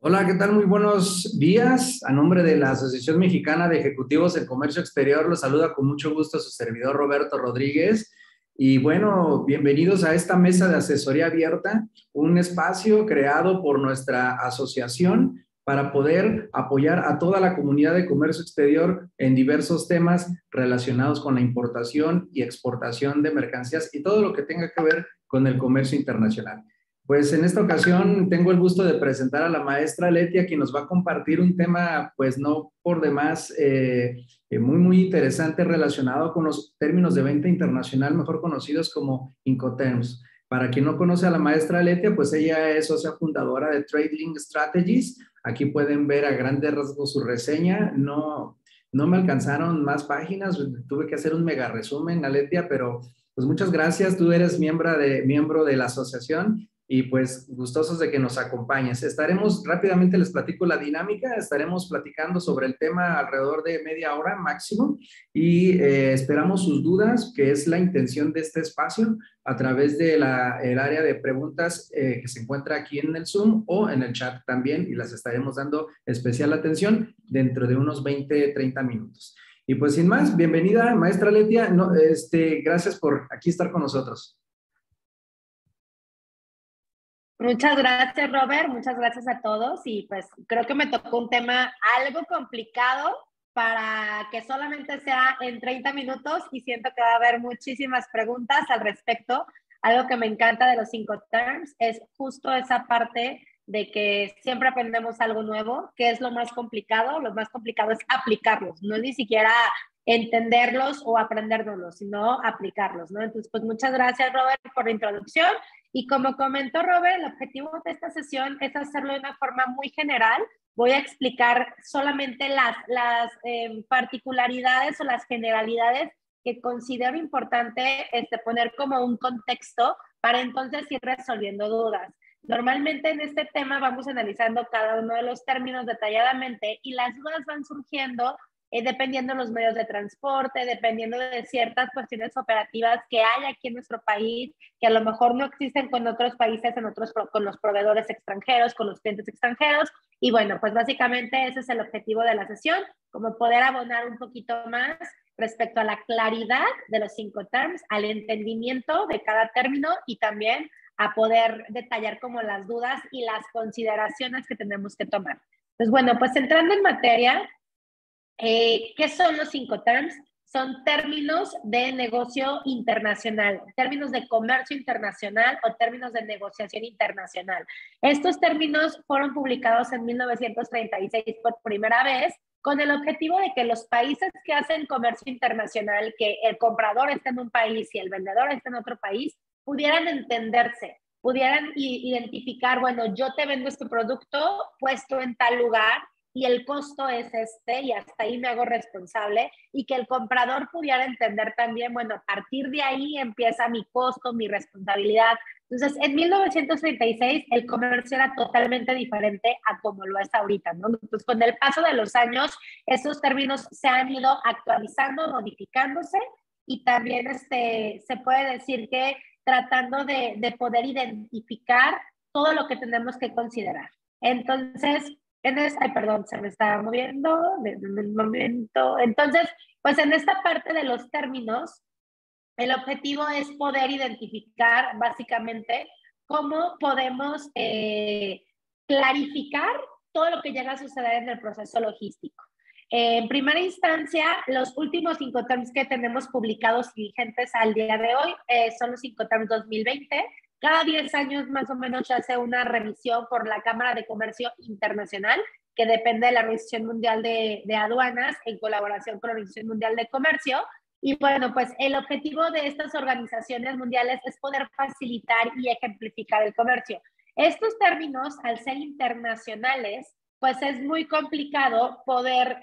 Hola, ¿qué tal? Muy buenos días. A nombre de la Asociación Mexicana de Ejecutivos en Comercio Exterior, los saluda con mucho gusto su servidor Roberto Rodríguez. Y bueno, bienvenidos a esta mesa de asesoría abierta, un espacio creado por nuestra asociación para poder apoyar a toda la comunidad de comercio exterior en diversos temas relacionados con la importación y exportación de mercancías y todo lo que tenga que ver con el comercio internacional. Pues en esta ocasión tengo el gusto de presentar a la maestra Letia, quien nos va a compartir un tema, pues no por demás, muy interesante relacionado con los términos de venta internacional, mejor conocidos como Incoterms. Para quien no conoce a la maestra Letia, pues ella es socia fundadora de TradeLink Strategies. Aquí pueden ver a grandes rasgos su reseña. No me alcanzaron más páginas, tuve que hacer un mega resumen, Letia, pero pues muchas gracias. Tú eres miembro de la asociación y pues gustosos de que nos acompañes. Rápidamente les platico la dinámica, estaremos platicando sobre el tema alrededor de media hora máximo y esperamos sus dudas, que es la intención de este espacio, a través de el área de preguntas que se encuentra aquí en el Zoom o en el chat también, y las estaremos dando especial atención dentro de unos 20-30 minutos. Y pues sin más, bienvenida, maestra Letia, gracias por aquí estar con nosotros. Muchas gracias, Robert. Muchas gracias a todos. Y pues creo que me tocó un tema algo complicado para que solamente sea en 30 minutos y siento que va a haber muchísimas preguntas al respecto. Algo que me encanta de los Incoterms es justo esa parte de que siempre aprendemos algo nuevo. ¿Qué es lo más complicado? Lo más complicado es aplicarlos, no es ni siquiera entenderlos o aprendérnoslos, sino aplicarlos, ¿no? Entonces, pues muchas gracias, Robert, por la introducción. Y como comentó Robert, el objetivo de esta sesión es hacerlo de una forma muy general. Voy a explicar solamente las particularidades o las generalidades que considero importante poner como un contexto para entonces ir resolviendo dudas. Normalmente en este tema vamos analizando cada uno de los términos detalladamente y las dudas van surgiendo dependiendo de los medios de transporte, dependiendo de ciertas cuestiones operativas que hay aquí en nuestro país, que a lo mejor no existen con otros países, con los proveedores extranjeros, con los clientes extranjeros. Y bueno, pues básicamente ese es el objetivo de la sesión, como poder abonar un poquito más respecto a la claridad de los Incoterms, al entendimiento de cada término y también a poder detallar como las dudas y las consideraciones que tenemos que tomar. Pues bueno, pues entrando en materia, ¿qué son los Incoterms? Son términos de negocio internacional, términos de comercio internacional o términos de negociación internacional. Estos términos fueron publicados en 1936 por primera vez con el objetivo de que los países que hacen comercio internacional, que el comprador está en un país y el vendedor está en otro país, pudieran entenderse, pudieran identificar, bueno, yo te vendo este producto puesto en tal lugar y el costo es y hasta ahí me hago responsable, y que el comprador pudiera entender también, bueno, a partir de ahí empieza mi costo, mi responsabilidad. Entonces, en 1936 el comercio era totalmente diferente a como lo es ahorita, ¿no? Entonces, con el paso de los años, estos términos se han ido actualizando, modificándose, y también se puede decir que tratando de poder identificar todo lo que tenemos que considerar. Entonces, ay, perdón, se me estaba moviendo en un momento. Entonces, pues en esta parte de los términos, el objetivo es poder identificar básicamente cómo podemos clarificar todo lo que llega a suceder en el proceso logístico. En primera instancia, los últimos Incoterms que tenemos publicados y vigentes al día de hoy son los Incoterms 2020, Cada 10 años más o menos se hace una revisión por la Cámara de Comercio Internacional, que depende de la Organización Mundial de Aduanas en colaboración con la Organización Mundial de Comercio. Y bueno, pues el objetivo de estas organizaciones mundiales es poder facilitar y ejemplificar el comercio. Estos términos, al ser internacionales, pues es muy complicado poder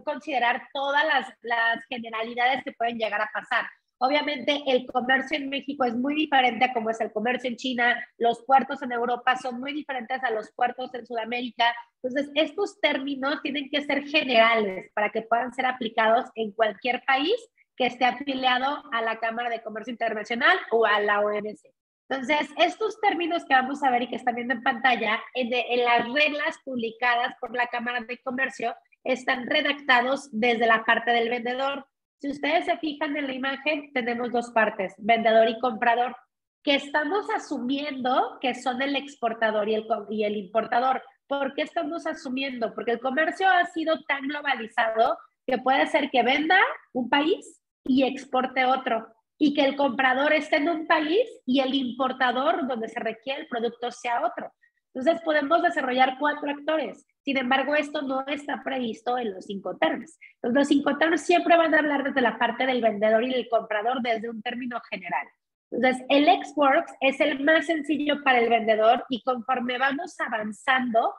considerar todas las generalidades que pueden llegar a pasar. Obviamente el comercio en México es muy diferente a como es el comercio en China, los puertos en Europa son muy diferentes a los puertos en Sudamérica. Entonces, estos términos tienen que ser generales para que puedan ser aplicados en cualquier país que esté afiliado a la Cámara de Comercio Internacional o a la OMC. Entonces, estos términos que vamos a ver y que están viendo en pantalla, en las reglas publicadas por la Cámara de Comercio, están redactados desde la parte del vendedor. Si ustedes se fijan en la imagen, tenemos dos partes, vendedor y comprador, que estamos asumiendo que son el exportador y el importador. ¿Por qué estamos asumiendo? Porque el comercio ha sido tan globalizado que puede ser que venda un país y exporte otro, y que el comprador esté en un país y el importador donde se requiere el producto sea otro. Entonces podemos desarrollar 4 actores. Sin embargo, esto no está previsto en los Incoterms. Entonces, los Incoterms siempre van a hablar desde la parte del vendedor y del comprador desde un término general. Entonces, el Ex-Works es el más sencillo para el vendedor y conforme vamos avanzando,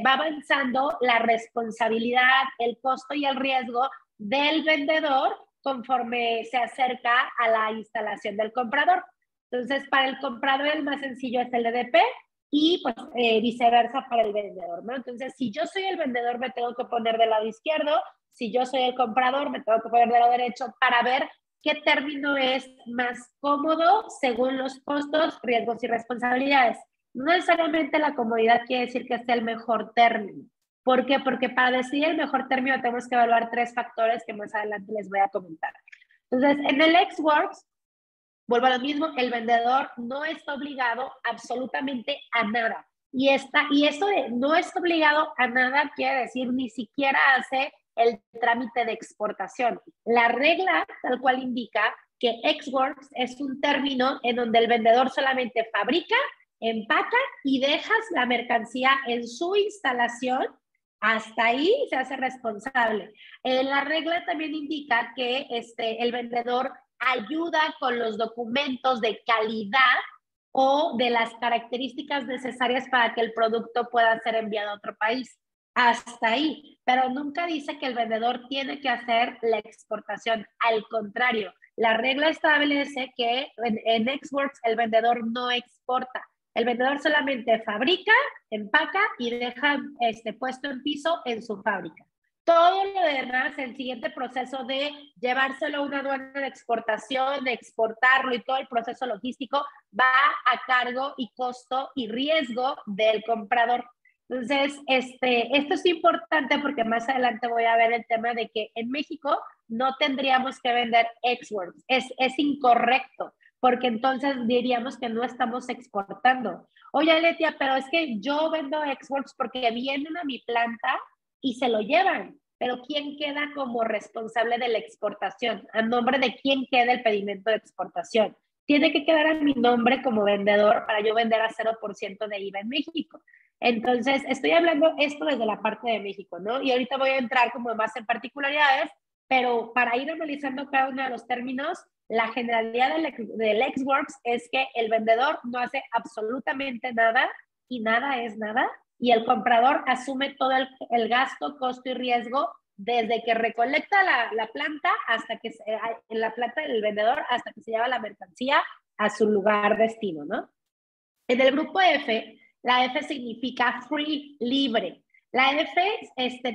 va avanzando la responsabilidad, el costo y el riesgo del vendedor conforme se acerca a la instalación del comprador. Entonces, para el comprador el más sencillo es el EDP y pues viceversa para el vendedor, ¿no? Entonces, si yo soy el vendedor, me tengo que poner del lado izquierdo, si yo soy el comprador, me tengo que poner del lado derecho para ver qué término es más cómodo según los costos, riesgos y responsabilidades. No necesariamente la comodidad quiere decir que sea el mejor término. ¿Por qué? Porque para decidir el mejor término tenemos que evaluar 3 factores que más adelante les voy a comentar. Entonces, en el Ex-Works, vuelvo a lo mismo, el vendedor no está obligado absolutamente a nada. Y esto de no está obligado a nada quiere decir ni siquiera hace el trámite de exportación. La regla tal cual indica que Ex-Works es un término en donde el vendedor solamente fabrica, empaca y dejas la mercancía en su instalación. Hasta ahí se hace responsable. La regla también indica que el vendedor ayuda con los documentos de calidad o de las características necesarias para que el producto pueda ser enviado a otro país. Hasta ahí, pero nunca dice que el vendedor tiene que hacer la exportación. Al contrario, la regla establece que en Ex-Works el vendedor no exporta. El vendedor solamente fabrica, empaca y deja puesto en piso en su fábrica. Todo lo demás, el siguiente proceso de llevárselo a una aduana de exportación, de exportarlo y todo el proceso logístico va a cargo y costo y riesgo del comprador. Entonces, esto es importante porque más adelante voy a ver el tema de que en México no tendríamos que vender Ex-Works. Es incorrecto, porque entonces diríamos que no estamos exportando. Oye, Letia, pero es que yo vendo Ex-Works porque vienen a mi planta y se lo llevan. Pero ¿quién queda como responsable de la exportación? ¿A nombre de quién queda el pedimento de exportación? Tiene que quedar a mi nombre como vendedor para yo vender a 0% de IVA en México. Entonces, estoy hablando esto desde la parte de México, ¿no? Y ahorita voy a entrar como más en particularidades, pero para ir analizando cada uno de los términos, la generalidad del Ex-Works es que el vendedor no hace absolutamente nada y nada es nada, y el comprador asume todo el gasto, costo y riesgo desde que recolecta la planta hasta que en la planta del vendedor hasta que se lleva la mercancía a su lugar destino, ¿no? En el grupo F, la F significa free, libre. La F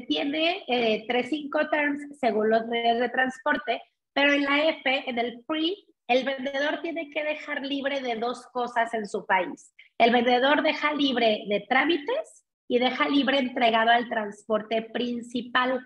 tiene 3 Incoterms según los medios de transporte, pero en la F, en el free, el vendedor tiene que dejar libre de 2 cosas en su país. El vendedor deja libre de trámites y deja libre entregado al transporte principal.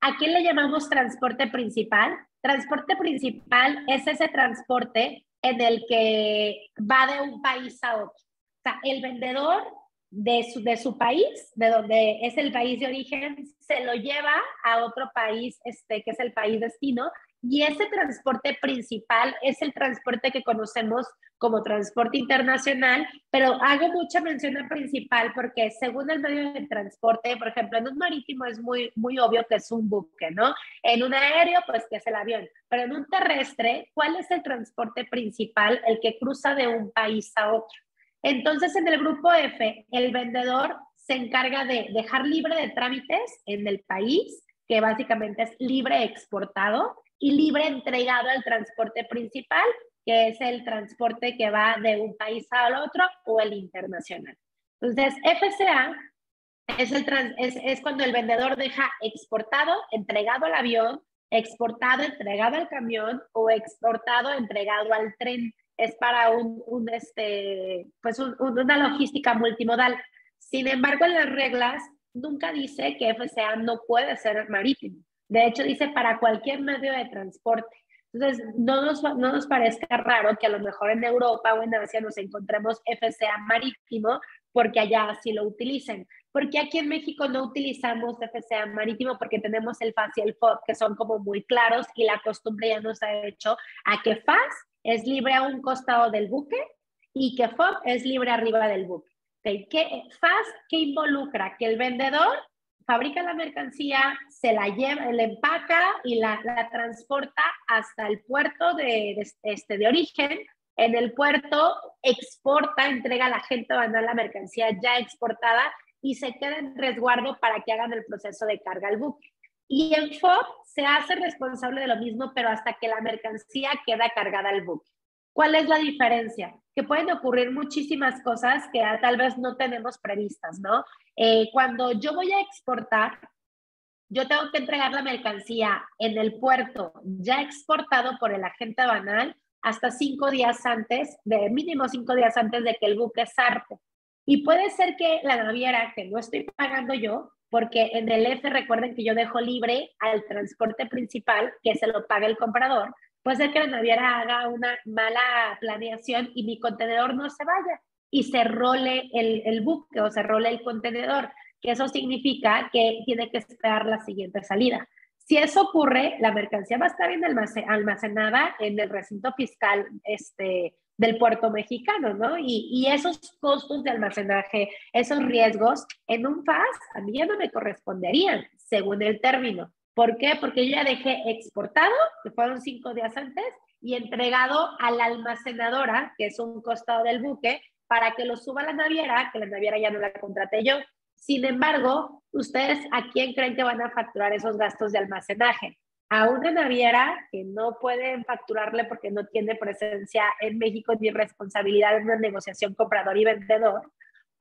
¿A qué le llamamos transporte principal? Transporte principal es ese transporte en el que va de un país a otro. O sea, el vendedor de su país, de donde es el país de origen, se lo lleva a otro país, que es el país destino, y ese transporte principal es el transporte que conocemos como transporte internacional, pero hago mucha mención al principal porque según el medio de transporte, por ejemplo, en un marítimo es muy obvio que es un buque, ¿no? En un aéreo, pues que es el avión, pero en un terrestre, ¿cuál es el transporte principal? El que cruza de un país a otro. Entonces, en el grupo F, el vendedor se encarga de dejar libre de trámites en el país, que básicamente es libre exportado, y libre entregado al transporte principal, que es el transporte que va de un país al otro o el internacional. Entonces, FCA es cuando el vendedor deja exportado, entregado al avión, exportado, entregado al camión o exportado, entregado al tren. Es para una logística multimodal. Sin embargo, en las reglas nunca dice que FCA no puede ser marítimo. De hecho, dice para cualquier medio de transporte. Entonces, no nos parezca raro que a lo mejor en Europa o en Asia nos encontremos FCA marítimo porque allá así lo utilicen. Porque aquí en México no utilizamos FCA marítimo porque tenemos el FAS y el FOB, que son como muy claros y la costumbre ya nos ha hecho a que FAS es libre a un costado del buque y que FOB es libre arriba del buque. ¿Okay? FAS, ¿qué involucra? Que el vendedor fabrica la mercancía, se la lleva, la empaca y la transporta hasta el puerto de origen. En el puerto exporta, entrega a la gente banal la mercancía ya exportada y se queda en resguardo para que hagan el proceso de carga al buque. Y en FOB se hace responsable de lo mismo, pero hasta que la mercancía queda cargada al buque. ¿Cuál es la diferencia? Que pueden ocurrir muchísimas cosas que tal vez no tenemos previstas, ¿no? Cuando yo voy a exportar, yo tengo que entregar la mercancía en el puerto ya exportado por el agente banal hasta 5 días antes, de mínimo 5 días antes de que el buque zarpe. Y puede ser que la naviera, que no estoy pagando yo, porque en el F recuerden que yo dejo libre al transporte principal, que se lo pague el comprador, puede ser que la naviera haga una mala planeación y mi contenedor no se vaya y se role el buque o se role el contenedor, que eso significa que tiene que esperar la siguiente salida. Si eso ocurre, la mercancía va a estar almacenada en el recinto fiscal del puerto mexicano, ¿no? Y esos costos de almacenaje, esos riesgos, en un FAS a mí ya no me corresponderían, según el término. ¿Por qué? Porque yo ya dejé exportado, que fueron 5 días antes, y entregado a la almacenadora, que es un costado del buque, para que lo suba a la naviera, que la naviera ya no la contraté yo. Sin embargo, ¿ustedes a quién creen que van a facturar esos gastos de almacenaje? A una naviera que no pueden facturarle porque no tiene presencia en México ni responsabilidad en una negociación comprador y vendedor,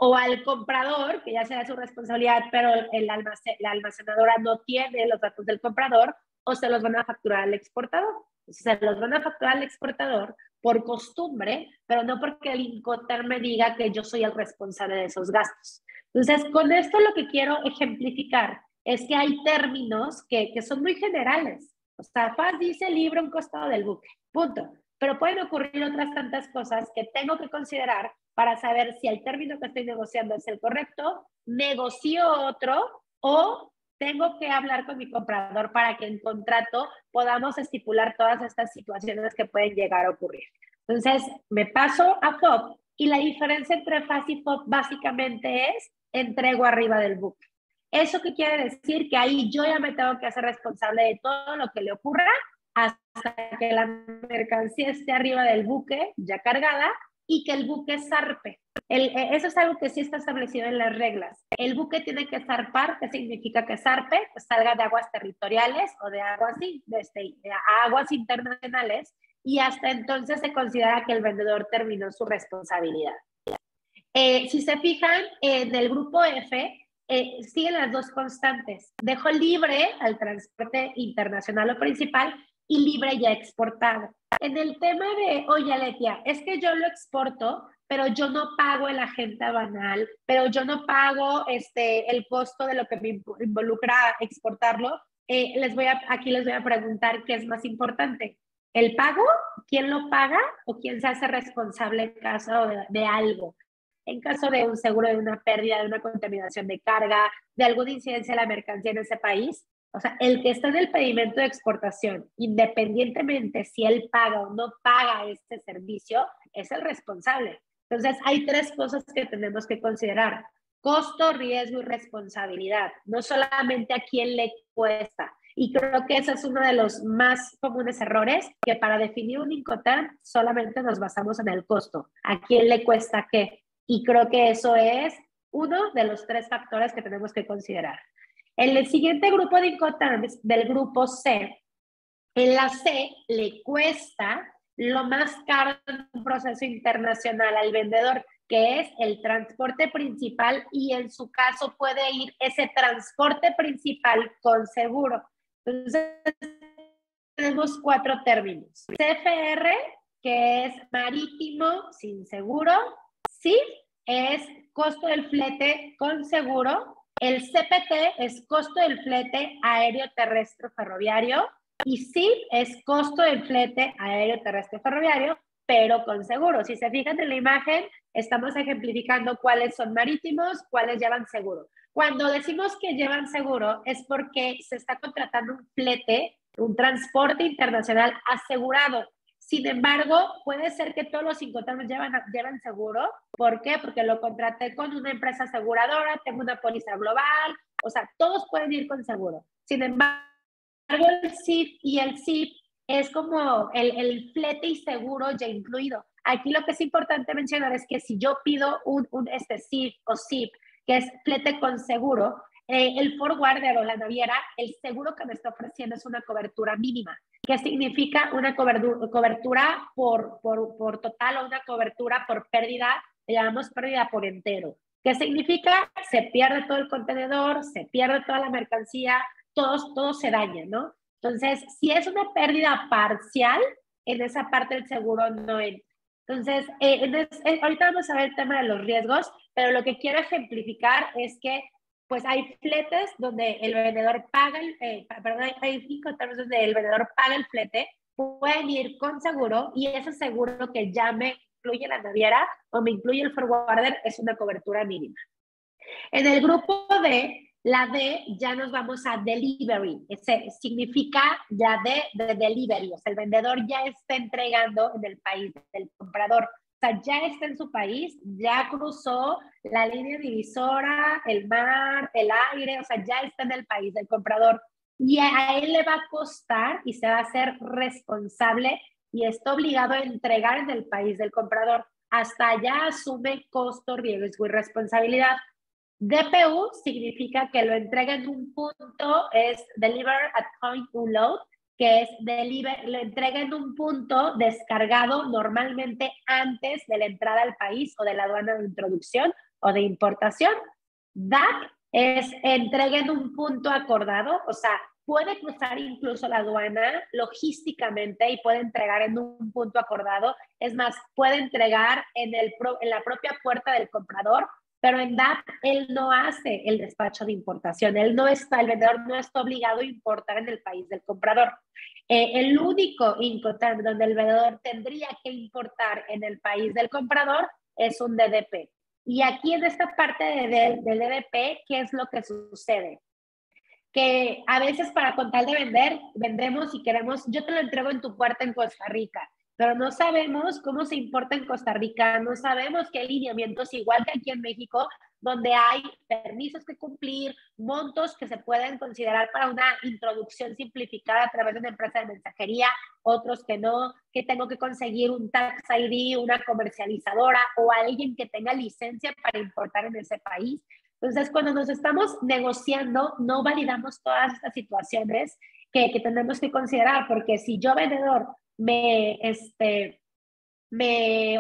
o al comprador, que ya será su responsabilidad, pero la almacenadora no tiene los datos del comprador, o se los van a facturar al exportador. Se los van a facturar al exportador por costumbre, pero no porque el Incoterm me diga que yo soy el responsable de esos gastos. Entonces, con esto lo que quiero ejemplificar es que hay términos que son muy generales. O sea, FAS dice libre un costado del buque, punto. Pero pueden ocurrir otras tantas cosas que tengo que considerar para saber si el término que estoy negociando es el correcto, negocio otro o tengo que hablar con mi comprador para que en contrato podamos estipular todas estas situaciones que pueden llegar a ocurrir. Entonces, me paso a FOB y la diferencia entre FAS y FOB básicamente es entrego arriba del buque. ¿Eso qué quiere decir? Que ahí yo ya me tengo que hacer responsable de todo lo que le ocurra hasta que la mercancía esté arriba del buque, ya cargada, y que el buque zarpe. Eso es algo que sí está establecido en las reglas. El buque tiene que zarpar. ¿Qué significa que zarpe? Pues salga de aguas territoriales o de aguas internacionales, y hasta entonces se considera que el vendedor terminó su responsabilidad. Si se fijan, en el grupo F siguen las dos constantes. Dejo libre al transporte internacional o principal y libre ya exportado. En el tema de, oye, Letia, es que yo lo exporto, pero yo no pago el agente banal, pero yo no pago el costo de lo que me involucra exportarlo. Aquí les voy a preguntar qué es más importante. ¿El pago? ¿Quién lo paga o quién se hace responsable en caso de algo? En caso de un seguro de una pérdida, de una contaminación de carga, de alguna incidencia de la mercancía en ese país, O sea, el que está en el pedimento de exportación, independientemente si él paga o no paga este servicio, es el responsable. Entonces, hay tres cosas que tenemos que considerar: costo, riesgo y responsabilidad. No solamente a quién le cuesta. Y creo que ese es uno de los más comunes errores, que para definir un Incoterm solamente nos basamos en el costo. ¿A quién le cuesta qué? Y creo que eso es uno de los tres factores que tenemos que considerar. En el siguiente grupo de Incoterms, del grupo C, en la C le cuesta lo más caro en un proceso internacional al vendedor, que es el transporte principal, y en su caso puede ir ese transporte principal con seguro. Entonces, tenemos cuatro términos: CFR, que es marítimo sin seguro; CIF es costo del flete con seguro; el CPT es costo del flete aéreo, terrestre, ferroviario; y CIF es costo del flete aéreo, terrestre, ferroviario, pero con seguro. Si se fijan en la imagen, estamos ejemplificando cuáles son marítimos, cuáles llevan seguro. Cuando decimos que llevan seguro es porque se está contratando un flete, un transporte internacional asegurado. Sin embargo, puede ser que todos los Incoterms llevan seguro. ¿Por qué? Porque lo contraté con una empresa aseguradora, tengo una póliza global, o sea, todos pueden ir con seguro. Sin embargo, el CIF y el CIF es como el flete y seguro ya incluido. Aquí lo que es importante mencionar es que si yo pido un CIF o CIF, que es flete con seguro, el forwarder o la naviera, el seguro que me está ofreciendo es una cobertura mínima. ¿Qué significa una cobertura por total o una cobertura por pérdida? Le llamamos pérdida por entero. ¿Qué significa? Se pierde todo el contenedor, se pierde toda la mercancía, todo se daña, ¿no? Entonces, si es una pérdida parcial, en esa parte el seguro no entra. Entonces, ahorita vamos a ver el tema de los riesgos, pero lo que quiero ejemplificar es que pues hay fletes donde el vendedor paga, hay 5 términos donde el vendedor paga el flete, pueden ir con seguro, y ese seguro que ya me incluye la naviera o me incluye el forwarder es una cobertura mínima. En el grupo D, la D ya nos vamos a delivery. Ese significa ya de delivery. O sea, el vendedor ya está entregando en el país del comprador. O sea, ya está en su país, ya cruzó la línea divisora, el mar, el aire, o sea, ya está en el país del comprador. Y a él le va a costar y se va a hacer responsable y está obligado a entregar en el país del comprador. Hasta allá asume costo, riesgo y responsabilidad. DPU significa que lo entrega en un punto, es Deliver at Point Unload, que es lo entrega en un punto descargado normalmente antes de la entrada al país o de la aduana de introducción o de importación. DAC es entrega en un punto acordado, o sea, puede cruzar incluso la aduana logísticamente y puede entregar en un punto acordado. Es más, puede entregar en la propia puerta del comprador. Pero en DAP, él no hace el despacho de importación. El vendedor no está obligado a importar en el país del comprador. El único Incoterm donde el vendedor tendría que importar en el país del comprador es un DDP. Y aquí en esta parte del DDP, ¿qué es lo que sucede? Que a veces para con tal de vender, vendemos y queremos, yo te lo entrego en tu puerta en Costa Rica, pero no sabemos cómo se importa en Costa Rica, no sabemos qué lineamientos, igual que aquí en México, donde hay permisos que cumplir, montos que se pueden considerar para una introducción simplificada a través de una empresa de mensajería, otros que no, que tengo que conseguir un tax ID, una comercializadora o alguien que tenga licencia para importar en ese país. Entonces, cuando nos estamos negociando, no validamos todas estas situaciones que tenemos que considerar, porque si yo, vendedor, me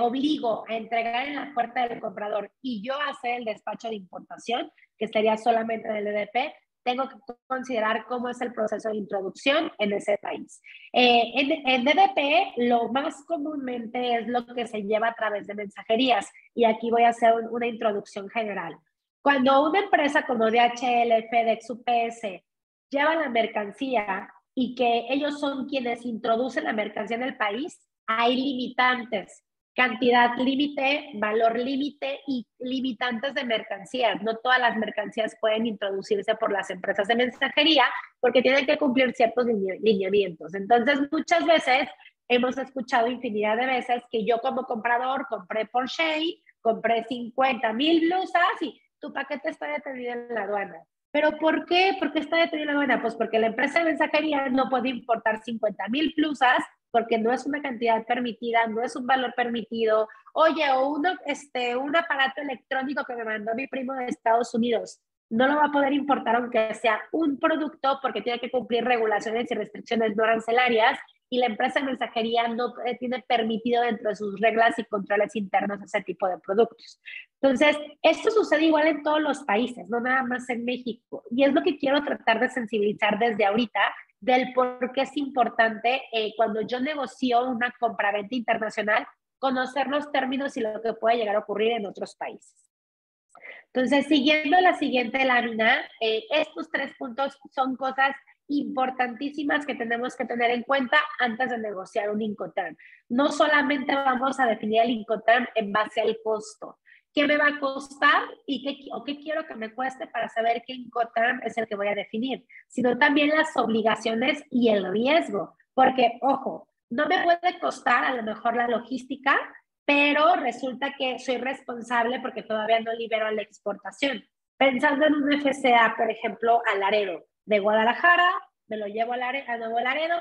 obligo a entregar en la puerta del comprador y yo hacer el despacho de importación, que sería solamente del DDP, tengo que considerar cómo es el proceso de introducción en ese país. En DDP, lo más comúnmente es lo que se lleva a través de mensajerías, y aquí voy a hacer una introducción general. Cuando una empresa como DHL, FedEx, UPS lleva la mercancía y que ellos son quienes introducen la mercancía en el país, hay limitantes. cantidad límite, valor límite y limitantes de mercancías. No todas las mercancías pueden introducirse por las empresas de mensajería porque tienen que cumplir ciertos lineamientos. Entonces, muchas veces hemos escuchado infinidad de veces que yo como comprador compré por Shein, compré 50,000 blusas y tu paquete está detenido en la aduana. ¿Pero por qué? ¿Por qué está detenido en la aduana? Pues porque la empresa de mensajería no puede importar 50,000 blusas porque no es una cantidad permitida, no es un valor permitido. Oye, o un aparato electrónico que me mandó mi primo de Estados Unidos, no lo va a poder importar aunque sea un producto porque tiene que cumplir regulaciones y restricciones no arancelarias y la empresa de mensajería no tiene permitido dentro de sus reglas y controles internos ese tipo de productos. Entonces, esto sucede igual en todos los países, no nada más en México. Y es lo que quiero tratar de sensibilizar desde ahorita del por qué es importante cuando yo negocio una compra-venta internacional, conocer los términos y lo que puede llegar a ocurrir en otros países. Entonces, siguiendo la siguiente lámina, estos 3 puntos son cosas importantísimas que tenemos que tener en cuenta antes de negociar un Incoterm. No solamente vamos a definir el Incoterm en base al costo. ¿Qué me va a costar y qué quiero que me cueste para saber qué Incoterm es el que voy a definir? Sino también las obligaciones y el riesgo. Porque, ojo, no me puede costar a lo mejor la logística, pero resulta que soy responsable porque todavía no libero la exportación. Pensando en un FCA, por ejemplo, a Laredo, de Guadalajara, me lo llevo a Nuevo Laredo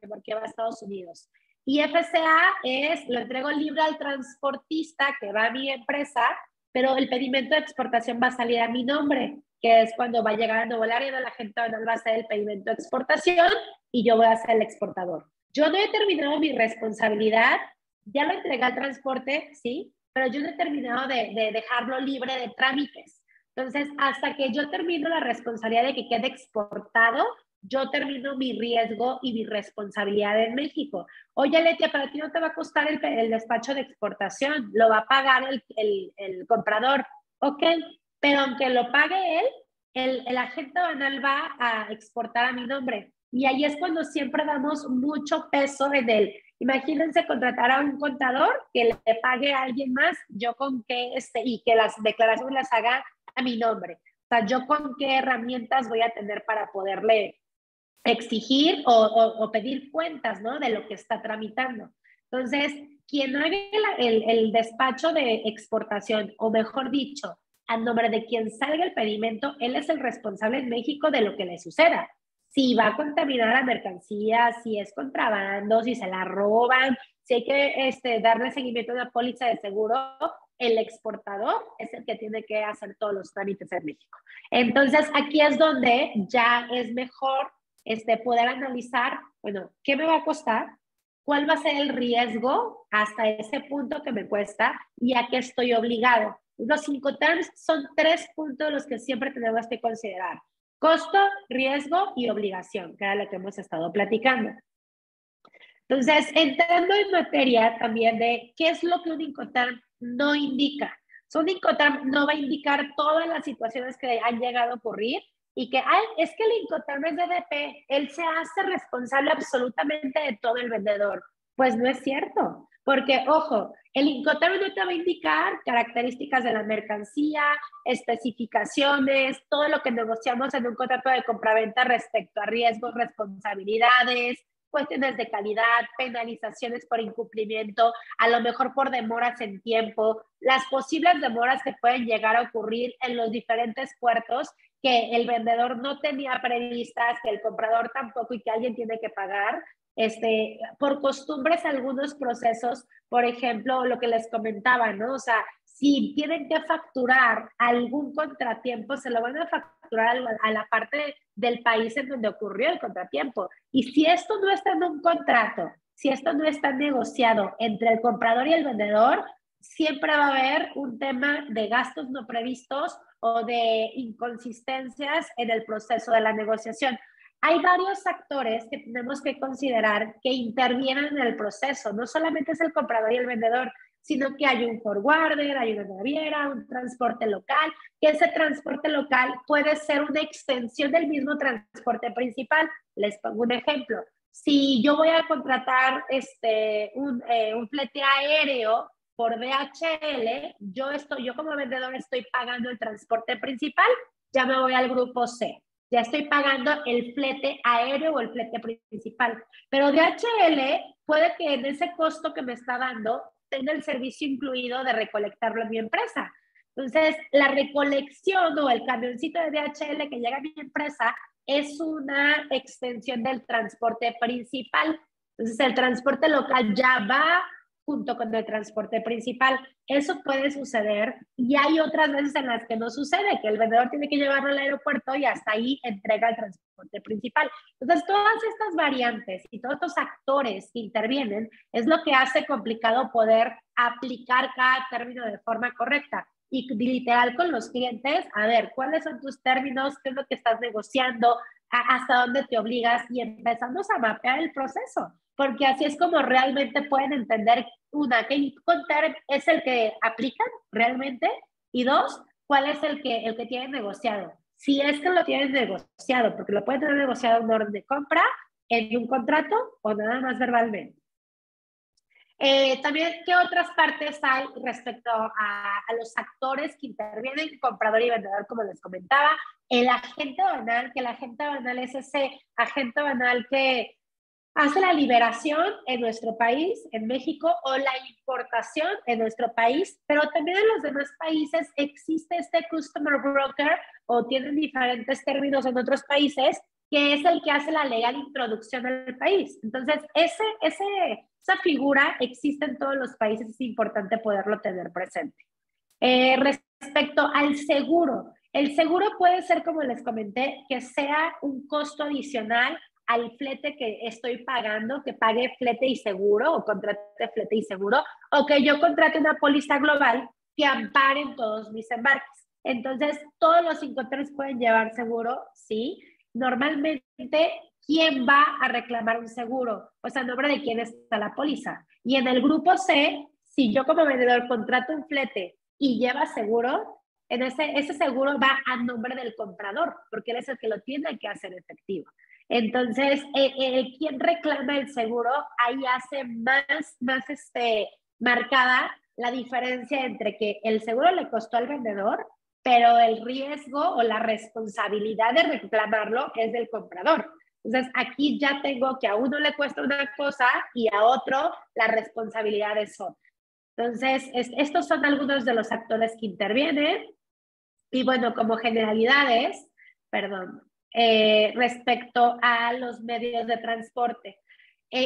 porque va a Estados Unidos. Y FCA lo entrego libre al transportista que va a mi empresa, pero el pedimento de exportación va a salir a mi nombre, que es cuando va a llegar a Nuevo Laredo, la gente va a hacer el pedimento de exportación y yo voy a ser el exportador. Yo no he terminado mi responsabilidad, ya lo entregué al transporte, sí, pero yo no he terminado de dejarlo libre de trámites. Entonces, hasta que yo termino la responsabilidad de que quede exportado, yo termino mi riesgo y mi responsabilidad en México. Oye, Letia, para ti no te va a costar el despacho de exportación, lo va a pagar el comprador. Ok, pero aunque lo pague él, el agente banal va a exportar a mi nombre. Y ahí es cuando siempre damos mucho peso en él. Imagínense contratar a un contador que le pague a alguien más, yo con qué, y que las declaraciones las haga a mi nombre. O sea, yo con qué herramientas voy a tener para poderle exigir o pedir cuentas, ¿no? De lo que está tramitando. Entonces, quien haga el despacho de exportación, o mejor dicho, a nombre de quien salga el pedimento, él es el responsable en México de lo que le suceda. Si va a contaminar la mercancía, si es contrabando, si se la roban, si hay que darle seguimiento a una póliza de seguro, el exportador es el que tiene que hacer todos los trámites en México. Entonces, aquí es donde ya es mejor poder analizar, bueno, ¿qué me va a costar? ¿Cuál va a ser el riesgo hasta ese punto que me cuesta y a qué estoy obligado? Los Incoterms son 3 puntos los que siempre tenemos que considerar. Costo, riesgo y obligación, que era lo que hemos estado platicando. Entonces, entrando en materia también de qué es lo que un Incoterm no indica. Un Incoterm no va a indicar todas las situaciones que han llegado a ocurrir y que, es que el Incoterm es DDP, él se hace responsable absolutamente de todo el vendedor. Pues no es cierto, porque, ojo, el Incoterm no te va a indicar características de la mercancía, especificaciones, todo lo que negociamos en un contrato de compraventa respecto a riesgos, responsabilidades, cuestiones de calidad, penalizaciones por incumplimiento, a lo mejor por demoras en tiempo, las posibles demoras que pueden llegar a ocurrir en los diferentes puertos que el vendedor no tenía previstas, que el comprador tampoco y que alguien tiene que pagar. Por costumbres, algunos procesos, por ejemplo, lo que les comentaba, ¿no? O sea, si tienen que facturar algún contratiempo, se lo van a facturar a la parte del país en donde ocurrió el contratiempo. Y si esto no está en un contrato, si esto no está negociado entre el comprador y el vendedor, siempre va a haber un tema de gastos no previstos o de inconsistencias en el proceso de la negociación. Hay varios actores que tenemos que considerar que intervienen en el proceso. No solamente es el comprador y el vendedor, sino que hay un forwarder, hay una naviera, un transporte local, que ese transporte local puede ser una extensión del mismo transporte principal. Les pongo un ejemplo. si yo voy a contratar un flete aéreo por DHL, yo como vendedor estoy pagando el transporte principal, ya me voy al grupo C. Ya estoy pagando el flete aéreo o el flete principal. Pero DHL puede que en ese costo que me está dando tenga el servicio incluido de recolectarlo en mi empresa. Entonces, la recolección o el camioncito de DHL que llega a mi empresa es una extensión del transporte principal. Entonces, el transporte local ya va junto con el transporte principal. Eso puede suceder y hay otras veces en las que no sucede, que el vendedor tiene que llevarlo al aeropuerto y hasta ahí entrega el transporte principal. Entonces, todas estas variantes y todos estos actores que intervienen es lo que hace complicado poder aplicar cada término de forma correcta. Y literal con los clientes, a ver, ¿cuáles son tus términos? ¿Qué es lo que estás negociando? ¿Hasta dónde te obligas? Y empezamos a mapear el proceso, porque así es como realmente pueden entender, una, qué contar es el que aplican realmente, y dos, cuál es el que tienen negociado. Si es que lo tienen negociado, porque lo pueden tener negociado en un orden de compra, en un contrato o nada más verbalmente. También, ¿qué otras partes hay respecto a los actores que intervienen, comprador y vendedor, como les comentaba? El agente aduanal, que el agente aduanal es ese agente aduanal que hace la liberación en nuestro país, en México, o la importación en nuestro país, pero también en los demás países existe este customer broker o tienen diferentes términos en otros países, que es el que hace la legal introducción al país. Entonces, esa figura existe en todos los países, es importante poderlo tener presente. Respecto al seguro, el seguro puede ser, como les comenté, que sea un costo adicional al flete que estoy pagando, que pague flete y seguro o contrate flete y seguro, o que yo contrate una póliza global que amparen todos mis embarques. Entonces, todos los Incoterms pueden llevar seguro, sí. Normalmente, ¿quién va a reclamar un seguro? Pues a nombre de quién está la póliza. Y en el grupo C, si yo como vendedor contrato un flete y lleva seguro, ese seguro va a nombre del comprador, porque él es el que lo tiene que hacer efectivo. Entonces, quien reclama el seguro, ahí hace más marcada la diferencia entre que el seguro le costó al vendedor, pero el riesgo o la responsabilidad de reclamarlo es del comprador. Entonces, aquí ya tengo que a uno le cuesta una cosa y a otro la responsabilidad es otra. Entonces, estos son algunos de los actores que intervienen. Y bueno, como generalidades, perdón, respecto a los medios de transporte.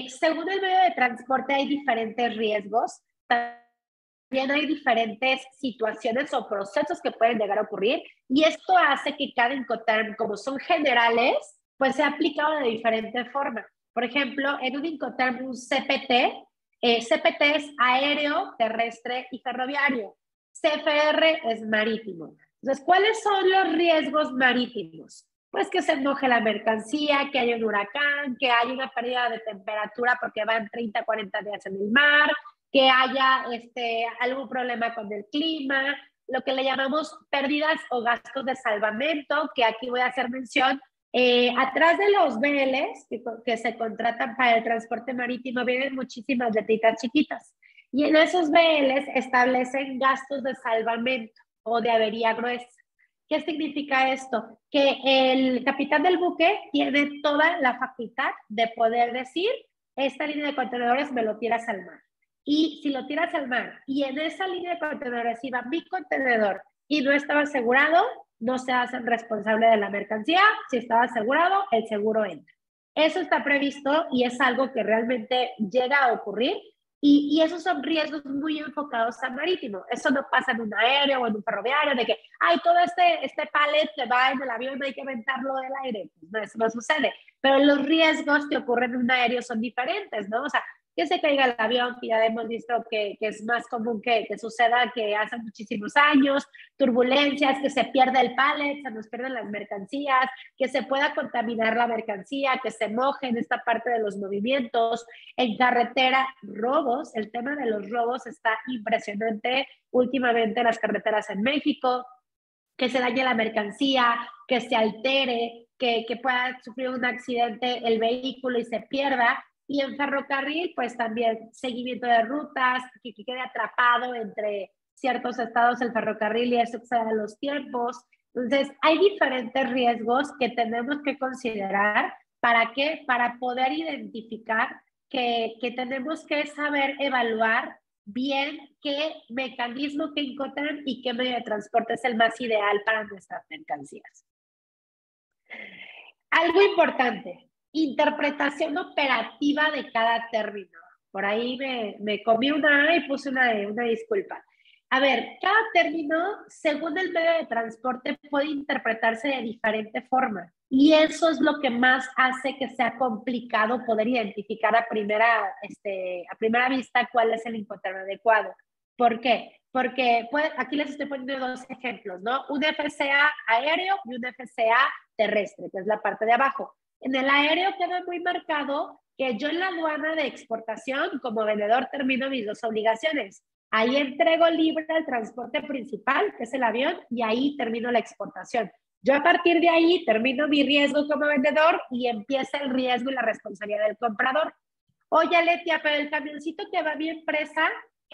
Según el medio de transporte hay diferentes riesgos, también hay diferentes situaciones o procesos que pueden llegar a ocurrir y esto hace que cada Incoterm, como son generales, pues sea aplicado de diferente forma. Por ejemplo, en un Incoterm, un CPT, CPT es aéreo, terrestre y ferroviario. CFR es marítimo. Entonces, ¿cuáles son los riesgos marítimos? Pues que se moje la mercancía, que haya un huracán, que haya una pérdida de temperatura porque van 30, 40 días en el mar, que haya algún problema con el clima, lo que le llamamos pérdidas o gastos de salvamento, que aquí voy a hacer mención. Atrás de los BLs que se contratan para el transporte marítimo vienen muchísimas letritas chiquitas y en esos BLs establecen gastos de salvamento o de avería gruesa. ¿Qué significa esto? Que el capitán del buque tiene toda la facultad de poder decir, esta línea de contenedores me lo tiras al mar. Y si lo tiras al mar y en esa línea de contenedores iba mi contenedor y no estaba asegurado, no se hacen responsable de la mercancía. Si estaba asegurado, el seguro entra. Eso está previsto y es algo que realmente llega a ocurrir. Y esos son riesgos muy enfocados al marítimo. Eso no pasa en un aéreo o en un ferroviario, de que, ay, todo este pallet que va en el avión, hay que aventarlo del aire. Pues no, eso no sucede. Pero los riesgos que ocurren en un aéreo son diferentes, ¿no? O sea, que se caiga el avión, que ya hemos visto que es más común que suceda que hace muchísimos años, turbulencias, que se pierda el pallet, se nos pierden las mercancías, que se pueda contaminar la mercancía, que se moje en esta parte de los movimientos, en carretera, robos. El tema de los robos está impresionante últimamente en las carreteras en México, que se dañe la mercancía, que se altere, que pueda sufrir un accidente el vehículo y se pierda. Y en ferrocarril, pues también seguimiento de rutas, que quede atrapado entre ciertos estados el ferrocarril y eso exceda los tiempos. Entonces, hay diferentes riesgos que tenemos que considerar. ¿Para qué? Para poder identificar que tenemos que saber evaluar bien qué mecanismo, qué Incoterm y qué medio de transporte es el más ideal para nuestras mercancías. Algo importante, interpretación operativa de cada término. Por ahí me comí una A y puse una disculpa. A ver, cada término, según el medio de transporte, puede interpretarse de diferente forma. Y eso es lo que más hace que sea complicado poder identificar a primera vista cuál es el Incoterm adecuado. ¿Por qué? Porque pues, aquí les estoy poniendo dos ejemplos, ¿no? Un FCA aéreo y un FCA terrestre, que es la parte de abajo. En el aéreo queda muy marcado que yo en la aduana de exportación, como vendedor, termino mis dos obligaciones. Ahí entrego libre el transporte principal, que es el avión, y ahí termino la exportación. Yo a partir de ahí termino mi riesgo como vendedor y empieza el riesgo y la responsabilidad del comprador. Oye, Letia, pero el camioncito que va a mi empresa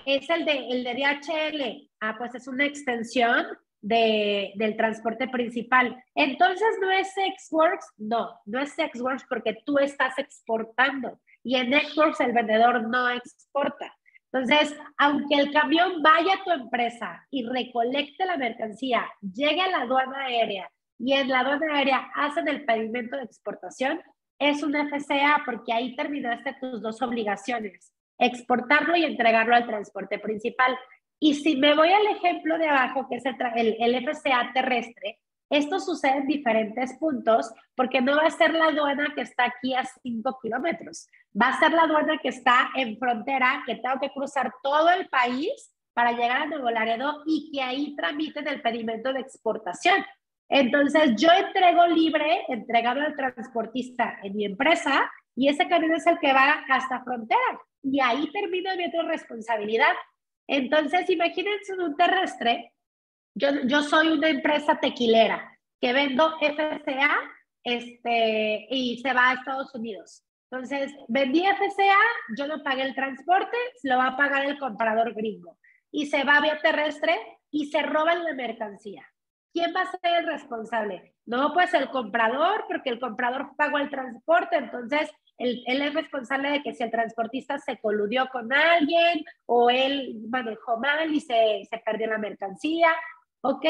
es el de DHL. Ah, pues es una extensión del transporte principal. Entonces, ¿no es Sexworks? No, no es Sexworks porque tú estás exportando y en Xworks el vendedor no exporta. Entonces, aunque el camión vaya a tu empresa y recolecte la mercancía, llegue a la aduana aérea y en la aduana aérea hacen el pedimento de exportación, es un FCA porque ahí terminaste tus dos obligaciones, exportarlo y entregarlo al transporte principal. Y si me voy al ejemplo de abajo, que es el FCA terrestre, esto sucede en diferentes puntos porque no va a ser la aduana que está aquí a 5 kilómetros. Va a ser la aduana que está en frontera, que tengo que cruzar todo el país para llegar a Nuevo Laredo y que ahí tramiten el pedimento de exportación. Entonces, yo entrego libre, entregado al transportista en mi empresa y ese camión es el que va hasta frontera y ahí termina mi otra responsabilidad. Entonces, imagínense en un terrestre, yo soy una empresa tequilera que vendo FCA y se va a Estados Unidos. Entonces, vendí FCA, yo no pagué el transporte, lo va a pagar el comprador gringo. Y se va vía terrestre y se roban la mercancía. ¿Quién va a ser el responsable? No, pues el comprador, porque el comprador pagó el transporte, entonces él es responsable de que si el transportista se coludió con alguien o él manejó mal y se perdió la mercancía. Ok,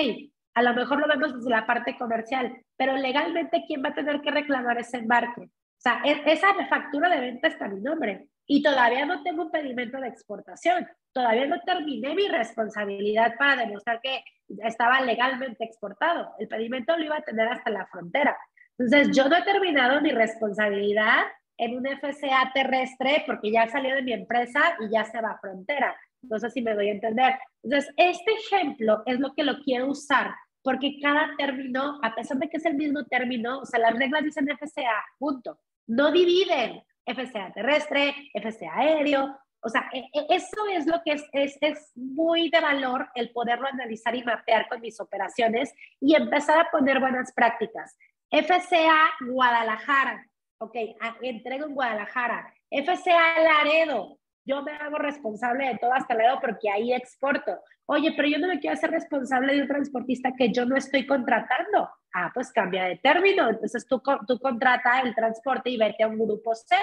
a lo mejor lo vemos desde la parte comercial, pero legalmente, ¿quién va a tener que reclamar ese embarque? O sea, esa factura de venta está a mi nombre y todavía no tengo un pedimento de exportación. Todavía no terminé mi responsabilidad para demostrar que estaba legalmente exportado. El pedimento lo iba a tener hasta la frontera. Entonces, yo no he terminado mi responsabilidad en un FCA terrestre porque ya salió de mi empresa y ya se va a frontera. No sé si me doy a entender. Entonces, este ejemplo es lo que lo quiero usar porque cada término, a pesar de que es el mismo término, o sea, las reglas dicen FCA, punto. No dividen FCA terrestre, FCA aéreo. O sea, eso es lo que es muy de valor el poderlo analizar y mapear con mis operaciones y empezar a poner buenas prácticas. FCA Guadalajara, ok, entrego en Guadalajara. FCA Laredo, yo me hago responsable de todo hasta Laredo porque ahí exporto. Oye, pero yo no me quiero hacer responsable de un transportista que yo no estoy contratando. Ah, pues cambia de término. Entonces tú contrata el transporte y vete a un grupo C,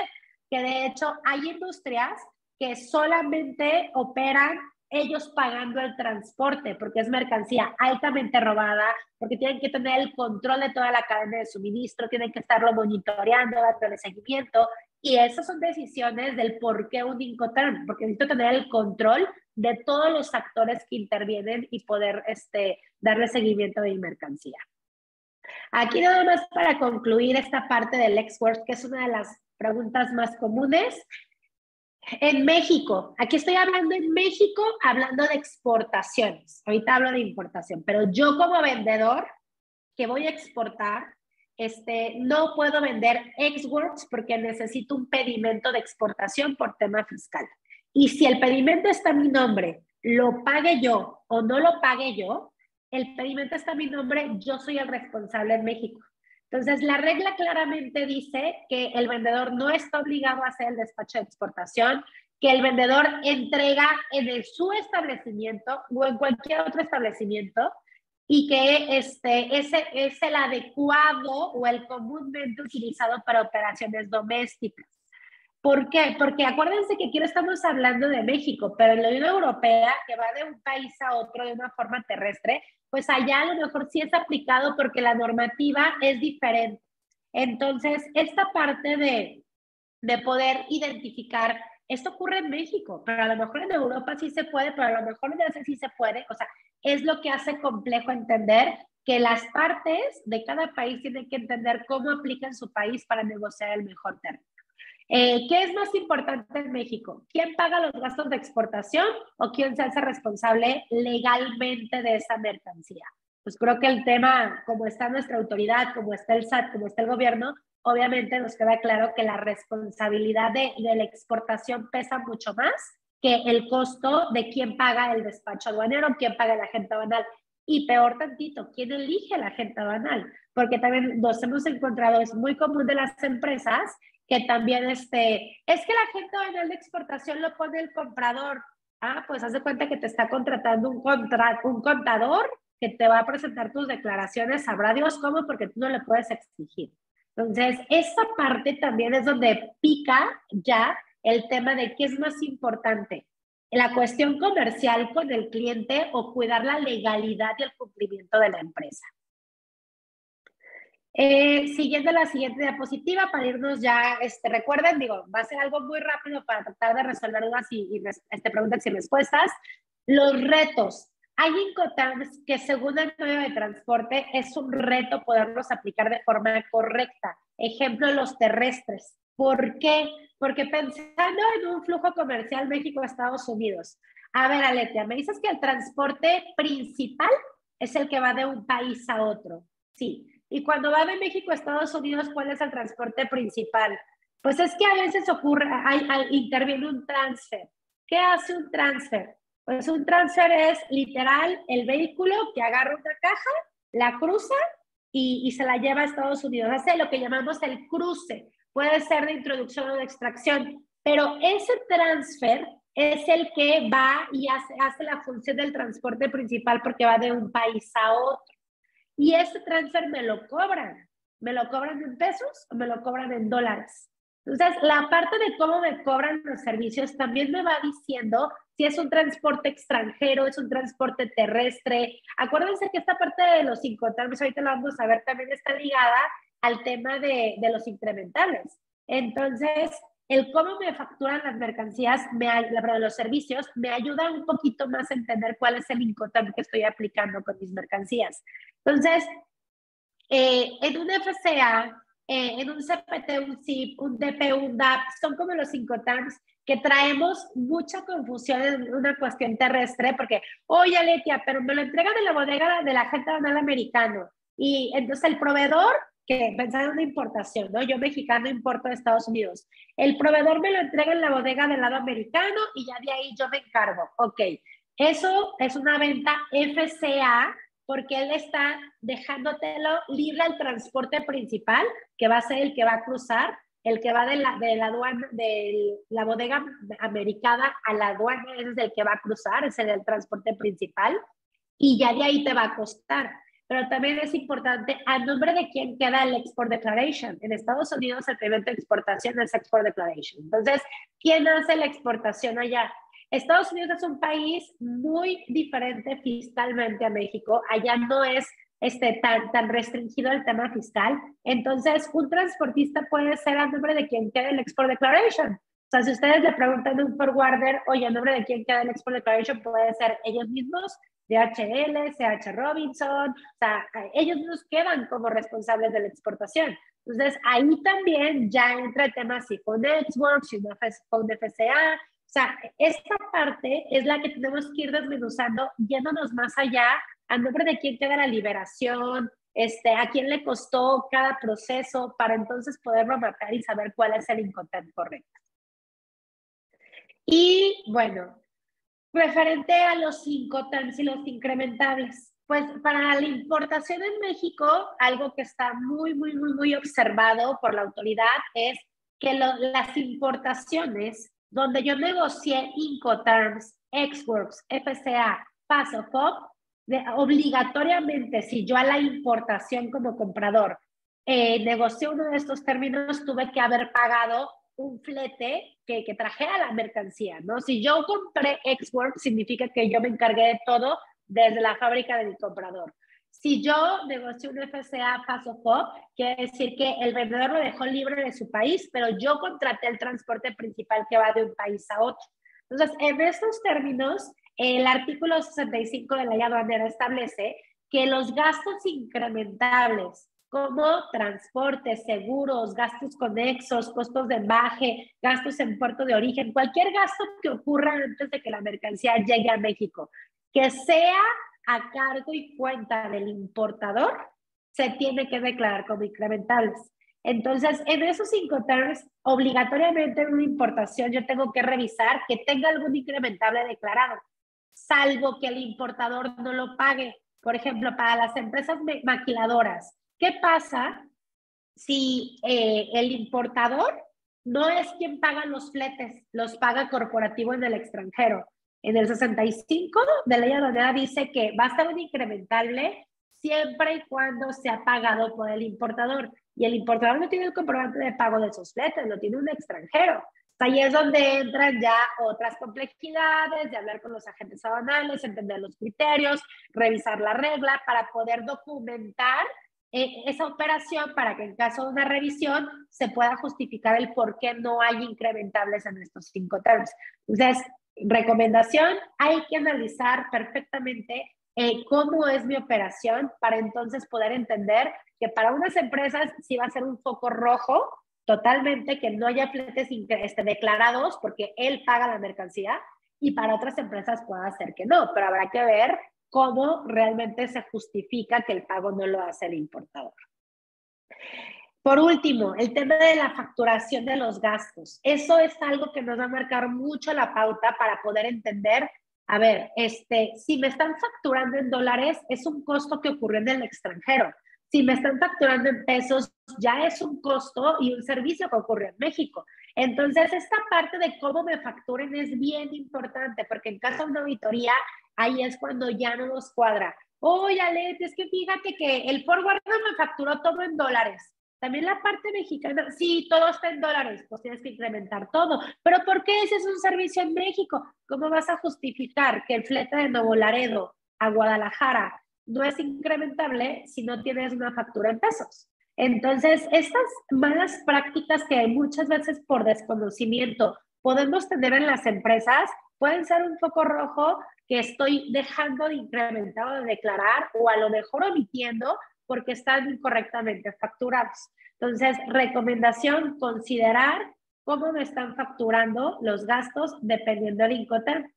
que de hecho hay industrias que solamente operan ellos pagando el transporte, porque es mercancía altamente robada, porque tienen que tener el control de toda la cadena de suministro, tienen que estarlo monitoreando, dándole seguimiento, y esas son decisiones del por qué un Incoterm, porque necesito tener el control de todos los actores que intervienen y poder darle seguimiento de mi mercancía. Aquí nada más para concluir esta parte del Xworks, que es una de las preguntas más comunes. En México, aquí estoy hablando en México, hablando de exportaciones. Ahorita hablo de importación, pero yo como vendedor que voy a exportar, no puedo vender Xworks porque necesito un pedimento de exportación por tema fiscal. Y si el pedimento está a mi nombre, lo pague yo o no lo pague yo, el pedimento está a mi nombre, yo soy el responsable en México. Entonces, la regla claramente dice que el vendedor no está obligado a hacer el despacho de exportación, que el vendedor entrega su establecimiento o en cualquier otro establecimiento y que ese es el adecuado o el comúnmente utilizado para operaciones domésticas. ¿Por qué? Porque acuérdense que aquí estamos hablando de México, pero en la Unión Europea, que va de un país a otro de una forma terrestre, pues allá a lo mejor sí es aplicado porque la normativa es diferente. Entonces, esta parte de poder identificar, esto ocurre en México, pero a lo mejor en Europa sí se puede, pero a lo mejor en Asia sí se puede. O sea, es lo que hace complejo entender que las partes de cada país tienen que entender cómo aplican su país para negociar el mejor término. ¿Qué es más importante en México? ¿Quién paga los gastos de exportación o quién se hace responsable legalmente de esa mercancía? Pues creo que el tema, como está nuestra autoridad, como está el SAT, como está el gobierno, obviamente nos queda claro que la responsabilidad de la exportación pesa mucho más que el costo de quién paga el despacho aduanero, quién paga el agente aduanal. Y peor tantito, ¿quién elige el agente aduanal? Porque también nos hemos encontrado, es muy común de las empresas, que también es que el agente aduanal de exportación lo pone el comprador. Ah, pues haz de cuenta que te está contratando un contador que te va a presentar tus declaraciones, sabrá Dios cómo, porque tú no le puedes exigir. Entonces, esa parte también es donde pica ya el tema de qué es más importante, la cuestión comercial con el cliente o cuidar la legalidad y el cumplimiento de la empresa. Siguiendo la siguiente diapositiva para irnos ya, recuerden, digo, va a ser algo muy rápido para tratar de resolver dudas y preguntas y respuestas. Los retos. Hay Incoterms que según el medio de transporte es un reto poderlos aplicar de forma correcta. Ejemplo, los terrestres. ¿Por qué? Porque pensando en un flujo comercial México-Estados Unidos. A ver, Aletia, me dices que el transporte principal es el que va de un país a otro. Sí. Y cuando va de México a Estados Unidos, ¿cuál es el transporte principal? Pues es que a veces ocurre, interviene un transfer. ¿Qué hace un transfer? Pues un transfer es literal el vehículo que agarra una caja, la cruza y se la lleva a Estados Unidos. Hace lo que llamamos el cruce. Puede ser de introducción o de extracción, pero ese transfer es el que va y hace la función del transporte principal porque va de un país a otro. Y ese transfer me lo cobran. ¿Me lo cobran en pesos o me lo cobran en dólares? Entonces, la parte de cómo me cobran los servicios también me va diciendo si es un transporte extranjero, es un transporte terrestre. Acuérdense que esta parte de los incoterms, ahorita lo vamos a ver, también está ligada al tema de los incrementales. Entonces, el cómo me facturan las mercancías, los servicios, me ayuda un poquito más a entender cuál es el Incoterm que estoy aplicando con mis mercancías. Entonces, en un FCA, en un CPT, un CIP, un DP, un DAP, son como los Incoterms que traemos mucha confusión en una cuestión terrestre, porque, oye, Aletia, pero me lo entregan en la bodega del agente aduanal americano. Y entonces el proveedor, que pensaba en una importación, ¿no? Yo mexicano importo de Estados Unidos. El proveedor me lo entrega en la bodega del lado americano y ya de ahí yo me encargo. Ok, eso es una venta FCA porque él está dejándotelo libre al transporte principal, que va a ser el que va a cruzar, el que va de la bodega americana a la aduana, ese es el que va a cruzar, ese es el transporte principal, y ya de ahí te va a costar. Pero también es importante, ¿a nombre de quién queda el Export Declaration? En Estados Unidos el primer de exportación es Export Declaration. Entonces, ¿quién hace la exportación allá? Estados Unidos es un país muy diferente fiscalmente a México. Allá no es tan restringido el tema fiscal. Entonces, un transportista puede ser a nombre de quien quede el Export Declaration. O sea, si ustedes le preguntan a un forwarder, oye, a nombre de quién queda el Export Declaration, puede ser ellos mismos, DHL, CH Robinson, o sea, ellos nos quedan como responsables de la exportación. Entonces, ahí también ya entra el tema si fue un Export, si fue un FCA. O sea, esta parte es la que tenemos que ir desmenuzando, yéndonos más allá, a nombre de quién queda la liberación, a quién le costó cada proceso, para entonces poderlo marcar y saber cuál es el Incoterm correcto. Y bueno, referente a los Incoterms y los incrementables. Pues para la importación en México, algo que está muy observado por la autoridad es que las importaciones donde yo negocié Incoterms, Ex-Works, FCA, PASOFOP, obligatoriamente, si yo a la importación como comprador negocié uno de estos términos, tuve que haber pagado un flete que trajera la mercancía, ¿no? Si yo compré Ex-Works, significa que yo me encargué de todo desde la fábrica de mi comprador. Si yo negocié un FCA PASOFOP, quiere decir que el vendedor lo dejó libre de su país, pero yo contraté el transporte principal que va de un país a otro. Entonces, en estos términos, el artículo 65 de la ley aduanera establece que los gastos incrementables como transporte, seguros, gastos conexos, costos de embaje, gastos en puerto de origen, cualquier gasto que ocurra antes de que la mercancía llegue a México, que sea a cargo y cuenta del importador, se tiene que declarar como incrementables. Entonces, en esos Incoterms, obligatoriamente en una importación yo tengo que revisar que tenga algún incrementable declarado, salvo que el importador no lo pague. Por ejemplo, para las empresas maquiladoras, ¿qué pasa si el importador no es quien paga los fletes, los paga corporativo en el extranjero? En el 65 de ley aduanera dice que va a estar un incrementable siempre y cuando sea pagado por el importador. Y el importador no tiene el comprobante de pago de esos fletes, lo tiene un extranjero. Ahí es donde entran ya otras complejidades de hablar con los agentes aduanales, entender los criterios, revisar la regla para poder documentar esa operación para que en caso de una revisión se pueda justificar el por qué no hay incrementables en estos Incoterms. Entonces, recomendación, hay que analizar perfectamente cómo es mi operación para entonces poder entender que para unas empresas sí va a ser un foco rojo totalmente que no haya fletes declarados porque él paga la mercancía, y para otras empresas puede ser que no, pero habrá que ver cómo realmente se justifica que el pago no lo hace el importador. Por último, el tema de la facturación de los gastos. Eso es algo que nos va a marcar mucho la pauta para poder entender, a ver, si me están facturando en dólares, es un costo que ocurrió en el extranjero. Si me están facturando en pesos, ya es un costo y un servicio que ocurre en México. Entonces, esta parte de cómo me facturen es bien importante, porque en caso de una auditoría, ahí es cuando ya no nos cuadra. Oye, Alet, es que fíjate que el forward me facturó todo en dólares. También la parte mexicana, sí, todo está en dólares, pues tienes que incrementar todo. Pero ¿por qué ese es un servicio en México? ¿Cómo vas a justificar que el flete de Nuevo Laredo a Guadalajara no es incrementable si no tienes una factura en pesos? Entonces, estas malas prácticas que muchas veces por desconocimiento podemos tener en las empresas pueden ser un foco rojo que estoy dejando de incrementar o de declarar, o a lo mejor omitiendo porque están incorrectamente facturados. Entonces, recomendación, considerar cómo me están facturando los gastos dependiendo del Incoterm.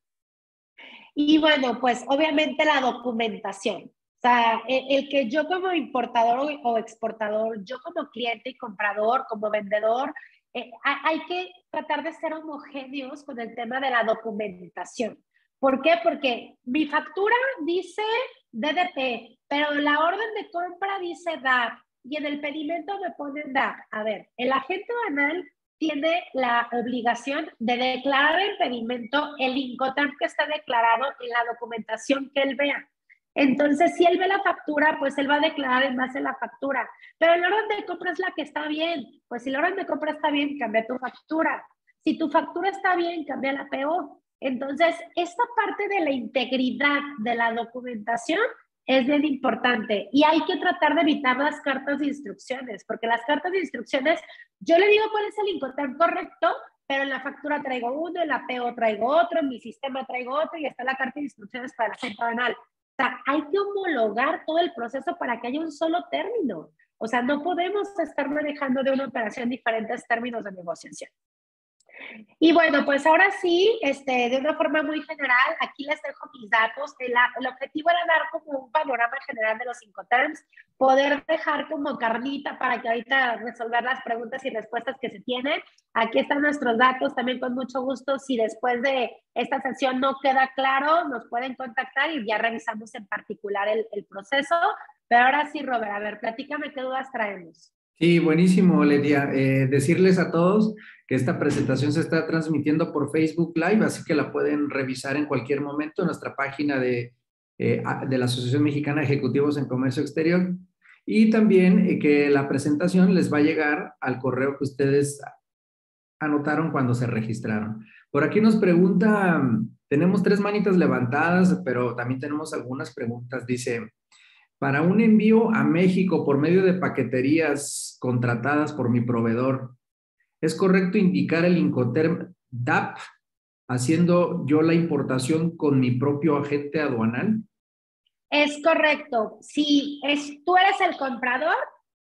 Y bueno, pues obviamente la documentación. O sea, el que yo como importador o exportador, yo como cliente y comprador, como vendedor, hay que tratar de ser homogéneos con el tema de la documentación. ¿Por qué? Porque mi factura dice DDP, pero la orden de compra dice DAP y en el pedimento me ponen DAP. A ver, el agente aduanal tiene la obligación de declarar el pedimento, el Incoterm que está declarado en la documentación que él vea. Entonces, si él ve la factura, pues él va a declarar en base a la factura. Pero la orden de compra es la que está bien. Pues si la orden de compra está bien, cambia tu factura. Si tu factura está bien, cambia la PO. Entonces, esta parte de la integridad de la documentación es bien importante y hay que tratar de evitar las cartas de instrucciones, porque las cartas de instrucciones, yo le digo cuál es el Incoterm correcto, pero en la factura traigo uno, en la PO traigo otro, en mi sistema traigo otro y está la carta de instrucciones para la agente aduanal. O sea, hay que homologar todo el proceso para que haya un solo término. O sea, no podemos estar manejando de una operación diferentes términos de negociación. Y bueno, pues ahora sí, de una forma muy general, aquí les dejo mis datos. El objetivo era dar como un panorama general de los Incoterms, poder dejar como carnita para que ahorita resolver las preguntas y respuestas que se tienen. Aquí están nuestros datos, también con mucho gusto. Si después de esta sesión no queda claro, nos pueden contactar y ya revisamos en particular el proceso. Pero ahora sí, Robert, a ver, platícame qué dudas traemos. Sí, buenísimo, Ledia. Decirles a todos que esta presentación se está transmitiendo por Facebook Live, así que la pueden revisar en cualquier momento en nuestra página de la Asociación Mexicana de Ejecutivos en Comercio Exterior. Y también que la presentación les va a llegar al correo que ustedes anotaron cuando se registraron. Por aquí nos pregunta, tenemos 3 manitas levantadas, pero también tenemos algunas preguntas. Dice, para un envío a México por medio de paqueterías contratadas por mi proveedor, ¿es correcto indicar el Incoterm DAP haciendo yo la importación con mi propio agente aduanal? Es correcto. Si tú eres el comprador,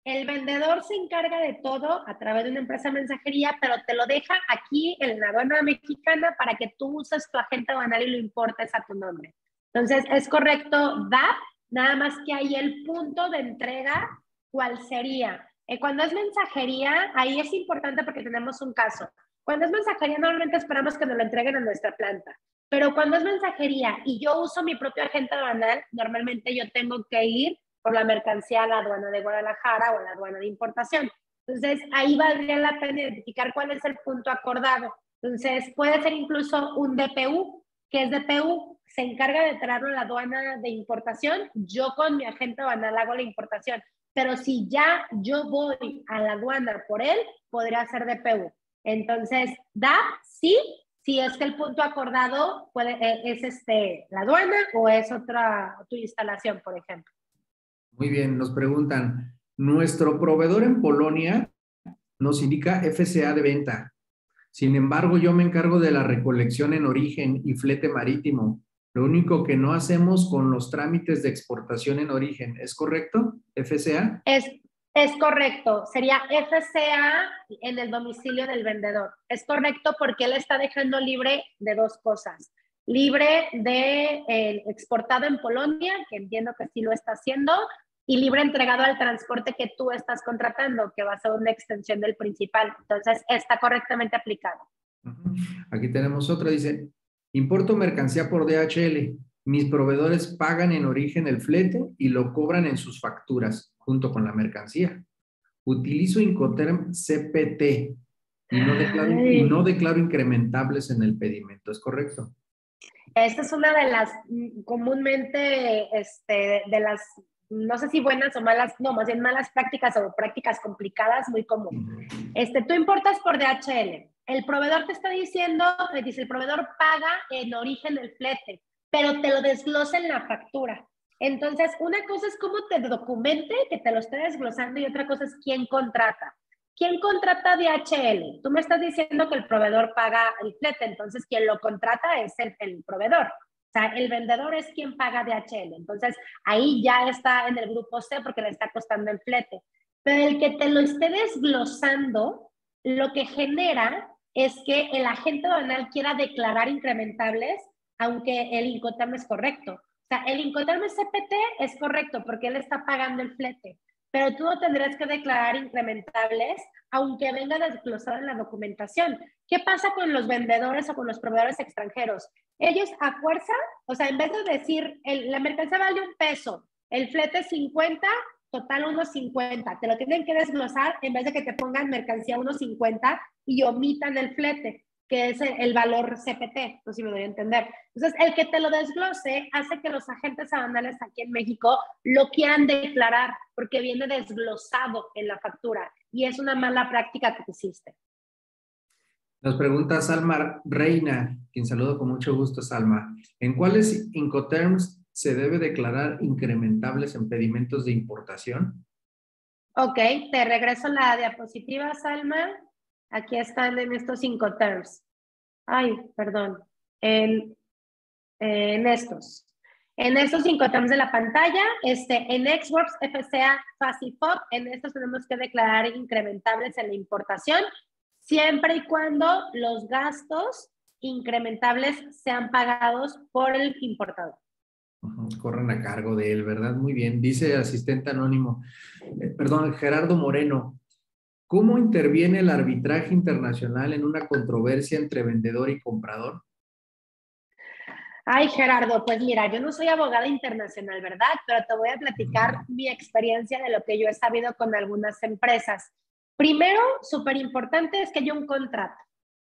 el vendedor se encarga de todo a través de una empresa de mensajería, pero te lo deja aquí en la aduana mexicana para que tú uses tu agente aduanal y lo importes a tu nombre. Entonces, es correcto DAP, nada más que ahí el punto de entrega, ¿cuál sería? Cuando es mensajería, ahí es importante porque tenemos un caso. Cuando es mensajería, normalmente esperamos que nos lo entreguen a nuestra planta. Pero cuando es mensajería y yo uso mi propio agente aduanal, normalmente yo tengo que ir por la mercancía a la aduana de Guadalajara o a la aduana de importación. Entonces, ahí valdría la pena identificar cuál es el punto acordado. Entonces, puede ser incluso un DPU, que es DPU, se encarga de traerlo a la aduana de importación, yo con mi agente aduanal hago la importación. Pero si ya yo voy a la aduana por él, podría ser DPU. Entonces, da, sí, si es que el punto acordado es la aduana o es otra tu instalación, por ejemplo. Muy bien, nos preguntan, nuestro proveedor en Polonia nos indica FCA de venta. Sin embargo, yo me encargo de la recolección en origen y flete marítimo. Lo único que no hacemos con los trámites de exportación en origen, ¿es correcto? ¿FCA? Es correcto. Sería FCA en el domicilio del vendedor. Es correcto porque él está dejando libre de 2 cosas. Libre de exportado en Polonia, que entiendo que sí lo está haciendo, y libre entregado al transporte que tú estás contratando, que va a ser una extensión del principal. Entonces, está correctamente aplicado. Aquí tenemos otra, dice, importo mercancía por DHL. Mis proveedores pagan en origen el flete y lo cobran en sus facturas, junto con la mercancía. Utilizo Incoterm CPT y no declaro incrementables en el pedimento, ¿es correcto? Esta es una de las comúnmente, de las, no sé si buenas o malas, no, más bien malas prácticas o prácticas complicadas, muy común. Tú importas por DHL. El proveedor te está diciendo, dice, el proveedor paga en origen el flete, pero te lo desglosa en la factura. Entonces, una cosa es cómo te documente que te lo esté desglosando y otra cosa es quién contrata. ¿Quién contrata DHL? Tú me estás diciendo que el proveedor paga el flete, entonces quien lo contrata es el proveedor. O sea, el vendedor es quien paga DHL. Entonces, ahí ya está en el grupo C porque le está costando el flete. Pero el que te lo esté desglosando, lo que genera es que el agente aduanal quiera declarar incrementables, aunque el Incoterm es correcto. O sea, el Incoterm CPT es correcto porque él está pagando el flete, pero tú no tendrás que declarar incrementables aunque venga desglosado en la documentación. ¿Qué pasa con los vendedores o con los proveedores extranjeros? Ellos a fuerza, o sea, en vez de decir la mercancía vale $1, el flete es 50, total 1.50, te lo tienen que desglosar en vez de que te pongan mercancía 1.50 y omitan el flete, que es el valor CPT, no sé si me doy a entender. Entonces, el que te lo desglose hace que los agentes aduanales aquí en México lo quieran declarar porque viene desglosado en la factura y es una mala práctica que hiciste. Nos pregunta Salma Reina, quien saludo con mucho gusto, Salma. ¿En cuáles Incoterms se debe declarar incrementables en pedimentos de importación? Ok, te regreso la diapositiva, Salma. Aquí están en estos Incoterms. Ay, perdón. En estos. En estos Incoterms de la pantalla, en Xworks, FCA, FACIFOB, en estos tenemos que declarar incrementables en la importación siempre y cuando los gastos incrementables sean pagados por el importador. Corren a cargo de él, ¿verdad? Muy bien. Dice asistente anónimo, perdón, Gerardo Moreno, ¿cómo interviene el arbitraje internacional en una controversia entre vendedor y comprador? Ay, Gerardo, pues mira, yo no soy abogada internacional, ¿verdad? Pero te voy a platicar mi experiencia de lo que yo he sabido con algunas empresas. Primero, súper importante es que haya un contrato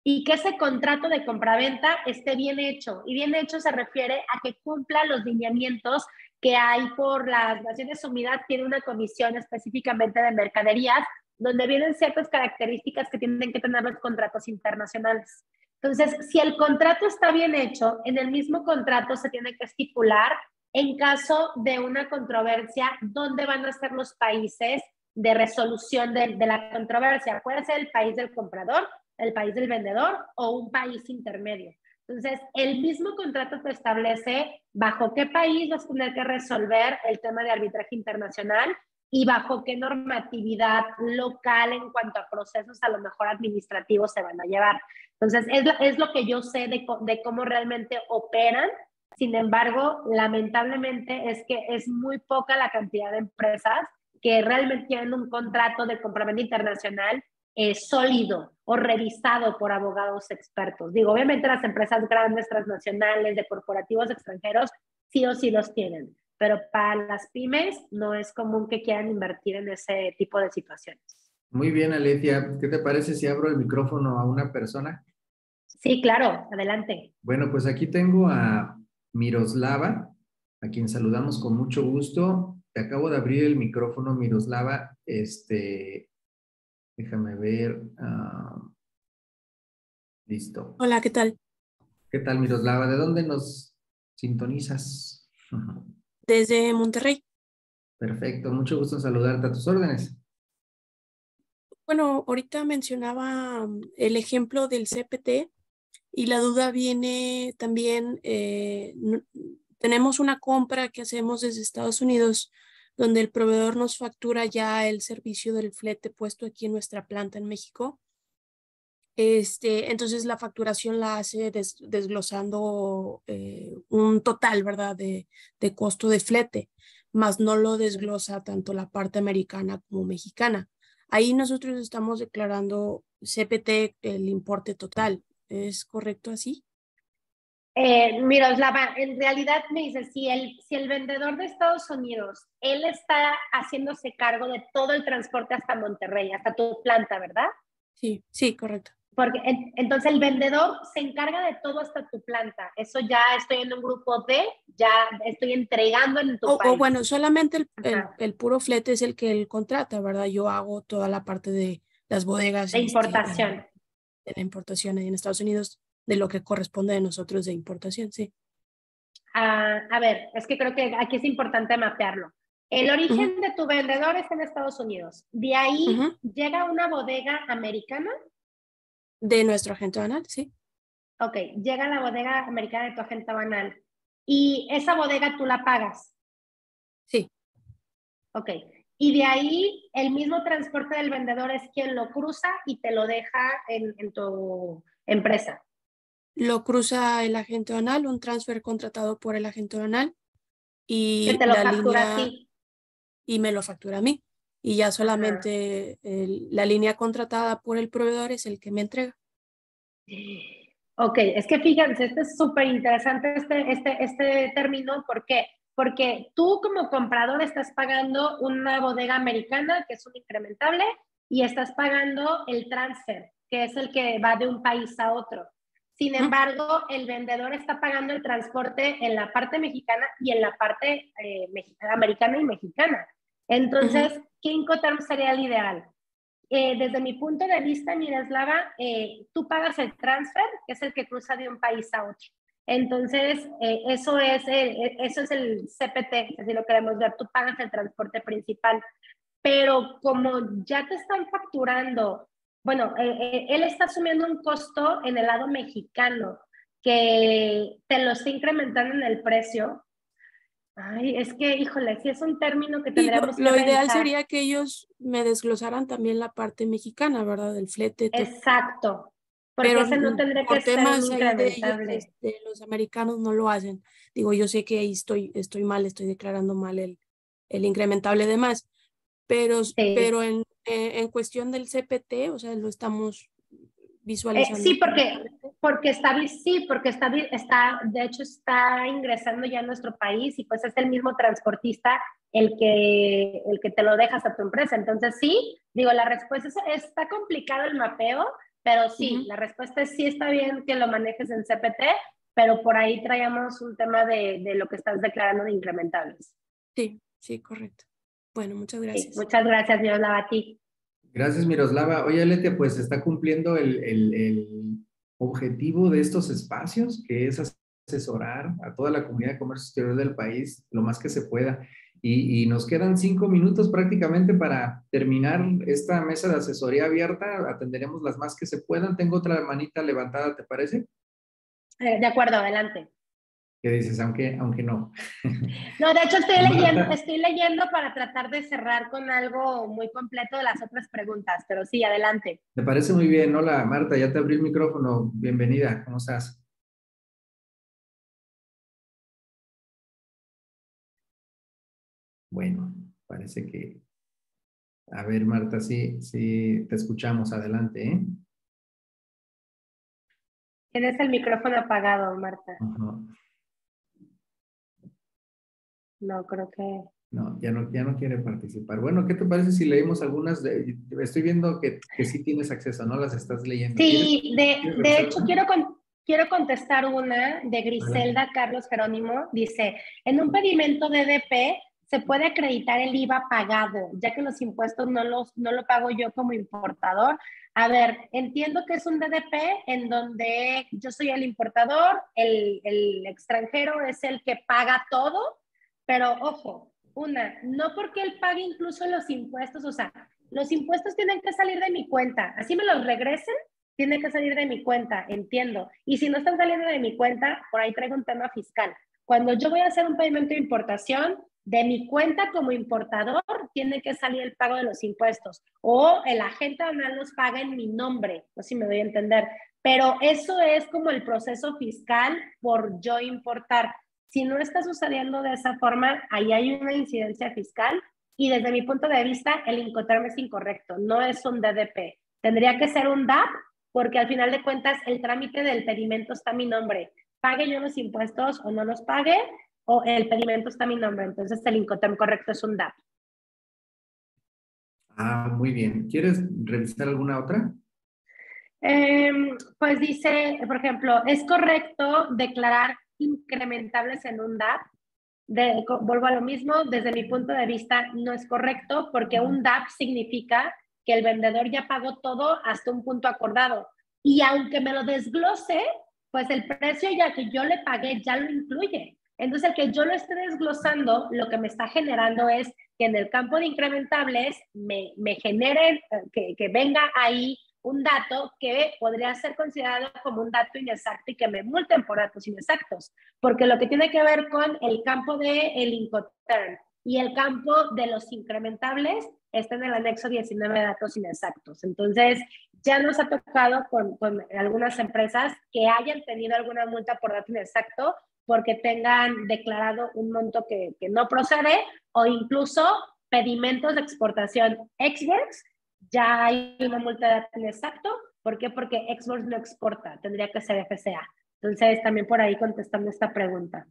y que ese contrato de compraventa esté bien hecho. Y bien hecho se refiere a que cumpla los lineamientos que hay por las Naciones Unidas. Tiene una comisión específicamente de mercaderías donde vienen ciertas características que tienen que tener los contratos internacionales. Entonces, si el contrato está bien hecho, en el mismo contrato se tiene que estipular en caso de una controversia dónde van a ser los países de resolución de la controversia. Puede ser el país del comprador, el país del vendedor o un país intermedio. Entonces, el mismo contrato te establece bajo qué país vas a tener que resolver el tema de arbitraje internacional y bajo qué normatividad local en cuanto a procesos a lo mejor administrativos se van a llevar. Entonces, es lo que yo sé de cómo realmente operan. Sin embargo, lamentablemente es que es muy poca la cantidad de empresas que realmente tienen un contrato de compraventa internacional sólido o revisado por abogados expertos. Digo, obviamente las empresas grandes, transnacionales, de corporativos extranjeros, sí o sí los tienen, pero para las pymes no es común que quieran invertir en ese tipo de situaciones. Muy bien, Alesia. ¿Qué te parece si abro el micrófono a una persona? Sí, claro, adelante. Bueno, pues aquí tengo a Miroslava, a quien saludamos con mucho gusto. Te acabo de abrir el micrófono, Miroslava. Déjame ver. Listo. Hola, ¿qué tal? ¿Qué tal, Miroslava? ¿De dónde nos sintonizas? Desde Monterrey. Perfecto, mucho gusto en saludarte, a tus órdenes. Bueno, ahorita mencionaba el ejemplo del CPT y la duda viene también, tenemos una compra que hacemos desde Estados Unidos donde el proveedor nos factura ya el servicio del flete puesto aquí en nuestra planta en México. Entonces la facturación la hace desglosando un total, ¿verdad? De costo de flete, más no lo desglosa tanto la parte americana como mexicana. Ahí nosotros estamos declarando CPT el importe total. ¿Es correcto así? Miroslava, en realidad me dice, si el vendedor de Estados Unidos, él está haciéndose cargo de todo el transporte hasta Monterrey, hasta tu planta, ¿verdad? Sí, sí, correcto. Porque entonces el vendedor se encarga de todo hasta tu planta. Eso ya estoy en un grupo D, ya estoy entregando en tu O país. bueno, solamente Ajá. el puro flete es el que él contrata, ¿verdad? Yo hago toda la parte de las bodegas De importación. de la importación ahí en Estados Unidos, de lo que corresponde de nosotros de importación, sí. A ver, es que creo que aquí es importante mapearlo. El Ujú, origen de tu vendedor está en Estados Unidos. De ahí ujú. llega una bodega americana. De nuestro agente banal, sí. Ok, llega a la bodega americana de tu agente banal. Y esa bodega tú la pagas. Sí, Ok. Y de ahí el mismo transporte del vendedor es quien lo cruza y te lo deja en tu empresa. lo cruza el agente banal, un transfer contratado por el agente banal Que y te lo la factura a línea ti. y me lo factura a mí. Y ya Ajá. solamente la línea contratada por el proveedor es el que me entrega. Ok, es que fíjense, este es súper interesante este término. ¿Por qué? Porque tú como comprador estás pagando una bodega americana, que es un incrementable, y estás pagando el transfer, que es el que va de un país a otro. Sin Ujú, embargo, el vendedor está pagando el transporte en la parte mexicana y en la parte americana y mexicana. ujú. Entonces, ¿qué Incoterm sería el ideal? Desde mi punto de vista, Miroslava, tú pagas el transfer, que es el que cruza de un país a otro. Entonces, eso es el CPT, así lo queremos ver, tú pagas el transporte principal. Pero como ya te están facturando, bueno, él está asumiendo un costo en el lado mexicano que te lo está incrementando en el precio. Ay, es que, híjole, sí es un término que Y tendríamos que lo ideal revisar. sería que ellos me desglosaran también la parte mexicana, ¿verdad? Del flete, todo. Exacto, porque Pero ese no tendría que por ser un temas ahí de ellos, incrementable. los americanos no lo hacen. Digo, yo sé que ahí estoy mal, estoy declarando mal el incrementable de más, Sí. pero en cuestión del CPT, o sea, lo estamos visualizando Sí, correctamente. sí, porque de hecho está ingresando ya a nuestro país y pues es el mismo transportista el que te lo dejas a tu empresa. Entonces sí, digo, la respuesta está complicado el mapeo, pero sí, Ujú. la respuesta es sí está bien que lo manejes en CPT, pero por ahí traíamos un tema de lo que estás declarando de incrementables. Sí, sí, correcto. Bueno, muchas Sí, gracias. muchas gracias, Miroslava, a ti. Gracias, Miroslava. Oye, Letia, pues está cumpliendo el objetivo de estos espacios, que es asesorar a toda la comunidad de comercio exterior del país lo más que se pueda. Y nos quedan 5 minutos prácticamente para terminar esta mesa de asesoría abierta. Atenderemos las más que se puedan. Tengo otra manita levantada, ¿te parece? De acuerdo, adelante. ¿Qué dices? Aunque no. No, de hecho Marta, estoy leyendo para tratar de cerrar con algo muy completo de las otras preguntas, pero sí, adelante. me parece muy bien. Hola, Marta, ya te abrí el micrófono. Bienvenida. ¿Cómo estás? Bueno, parece que a ver, Marta, sí, sí, te escuchamos. Adelante, ¿eh? Tienes el micrófono apagado, Marta. Ajá. No, creo que... No, ya no quiere participar. Bueno, ¿qué te parece si leemos algunas? Estoy viendo que sí tienes acceso, ¿no? Las estás leyendo. Sí, ¿Quieres de revisar hecho una? quiero contestar una de Adelante. Griselda Carlos Jerónimo. Dice, en un pedimento de DP se puede acreditar el IVA pagado, ya que los impuestos no lo pago yo como importador. A ver, entiendo que es un DDP en donde yo soy el importador, el extranjero es el que paga todo, pero ojo, no porque él pague incluso los impuestos, o sea, los impuestos tienen que salir de mi cuenta, así me los regresen, tiene que salir de mi cuenta, entiendo. Y si no están saliendo de mi cuenta, por ahí traigo un tema fiscal. Cuando yo voy a hacer un pedimento de importación, de mi cuenta como importador, tiene que salir el pago de los impuestos. O el agente aduanal los paga en mi nombre, no sé si me doy a entender. Pero eso es como el proceso fiscal por yo importar. Si no está sucediendo de esa forma, ahí hay una incidencia fiscal y desde mi punto de vista el Incoterm es incorrecto, no es un DDP. Tendría que ser un DAP porque al final de cuentas el trámite del pedimento está a mi nombre. Pague yo los impuestos o no los pague, o el pedimento está a mi nombre. Entonces el Incoterm correcto es un DAP. Ah, muy bien. ¿Quieres revisar alguna otra? Pues dice, por ejemplo, ¿es correcto declarar incrementables en un DAP? Vuelvo a lo mismo, desde mi punto de vista no es correcto porque un DAP significa que el vendedor ya pagó todo hasta un punto acordado. Y aunque me lo desglose, pues el precio ya que yo le pagué ya lo incluye. Entonces, el que yo lo esté desglosando, lo que me está generando es que en el campo de incrementables me genere, que venga ahí un dato que podría ser considerado como un dato inexacto y que me multen por datos inexactos, porque lo que tiene que ver con el campo del Incoterm y el campo de los incrementables está en el anexo 19 de datos inexactos. Entonces, ya nos ha tocado con algunas empresas que hayan tenido alguna multa por dato inexacto porque tengan declarado un monto que no procede o incluso pedimentos de exportación ex-works, ya hay una multa de dato inexacto. ¿Por qué? Porque ex-works no exporta, tendría que ser FCA. Entonces, también por ahí contestando esta pregunta.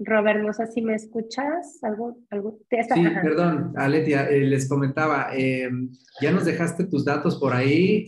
Robert, no sé si me escuchas. Sí, Ajá. perdón, Aletia, les comentaba, ya nos dejaste tus datos por ahí,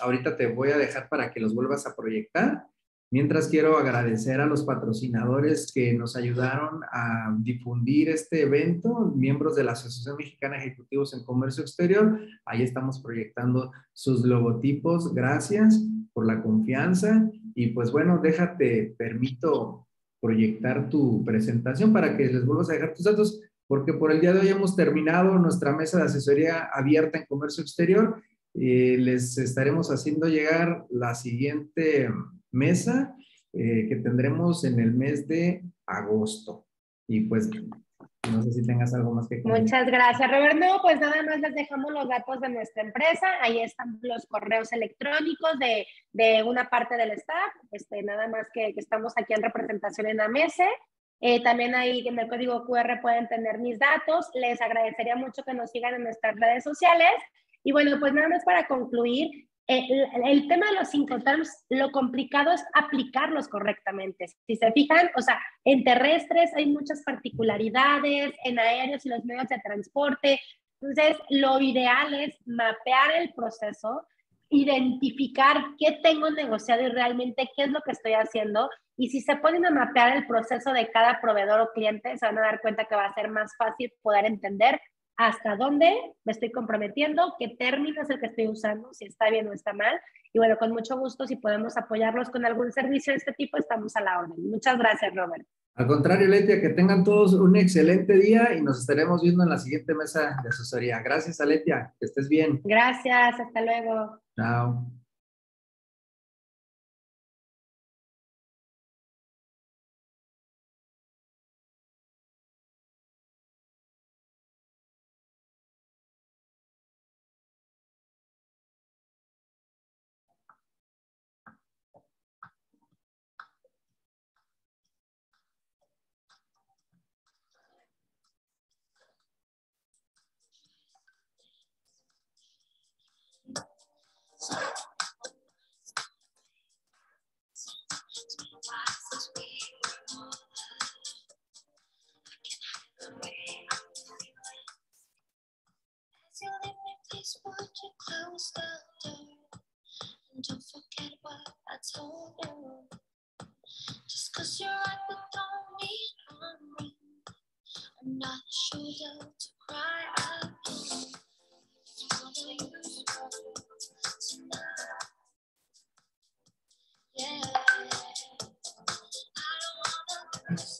ahorita te voy a dejar para que los vuelvas a proyectar. Mientras quiero agradecer a los patrocinadores que nos ayudaron a difundir este evento, miembros de la Asociación Mexicana de Ejecutivos en Comercio Exterior. Ahí estamos proyectando sus logotipos. Gracias por la confianza y pues bueno, déjate, permito proyectar tu presentación para que les vuelvas a dejar tus datos porque por el día de hoy hemos terminado nuestra mesa de asesoría abierta en comercio exterior. Les estaremos haciendo llegar la siguiente mesa que tendremos en el mes de agosto. Y pues, no sé si tengas algo más que comentar. Muchas gracias, Robert. No, pues nada más les dejamos los datos de nuestra empresa. Ahí están los correos electrónicos de una parte del staff. Nada más que estamos aquí en representación en AMESE. También ahí en el código QR pueden tener mis datos. Les agradecería mucho que nos sigan en nuestras redes sociales. Y bueno, pues nada más para concluir, el tema de los Incoterms, lo complicado es aplicarlos correctamente. Si se fijan, o sea, en terrestres hay muchas particularidades, en aéreos y los medios de transporte. Entonces, lo ideal es mapear el proceso, identificar qué tengo negociado y realmente qué es lo que estoy haciendo. Y si se ponen a mapear el proceso de cada proveedor o cliente, se van a dar cuenta que va a ser más fácil poder entender hasta dónde me estoy comprometiendo, qué término es el que estoy usando, si está bien o está mal. Y bueno, con mucho gusto, si podemos apoyarlos con algún servicio de este tipo, estamos a la orden. Muchas gracias, Robert. Al contrario, Letia, que tengan todos un excelente día y nos estaremos viendo en la siguiente mesa de asesoría. Gracias, Letia, que estés bien. Gracias, hasta luego. Chao. Please would you close the door and don't forget what I told you. Just 'cause you're right, but don't mean I'm wrong. I'm not a shoulder to cry upon. Just wanna use tonight. Yeah, I don't wanna lose.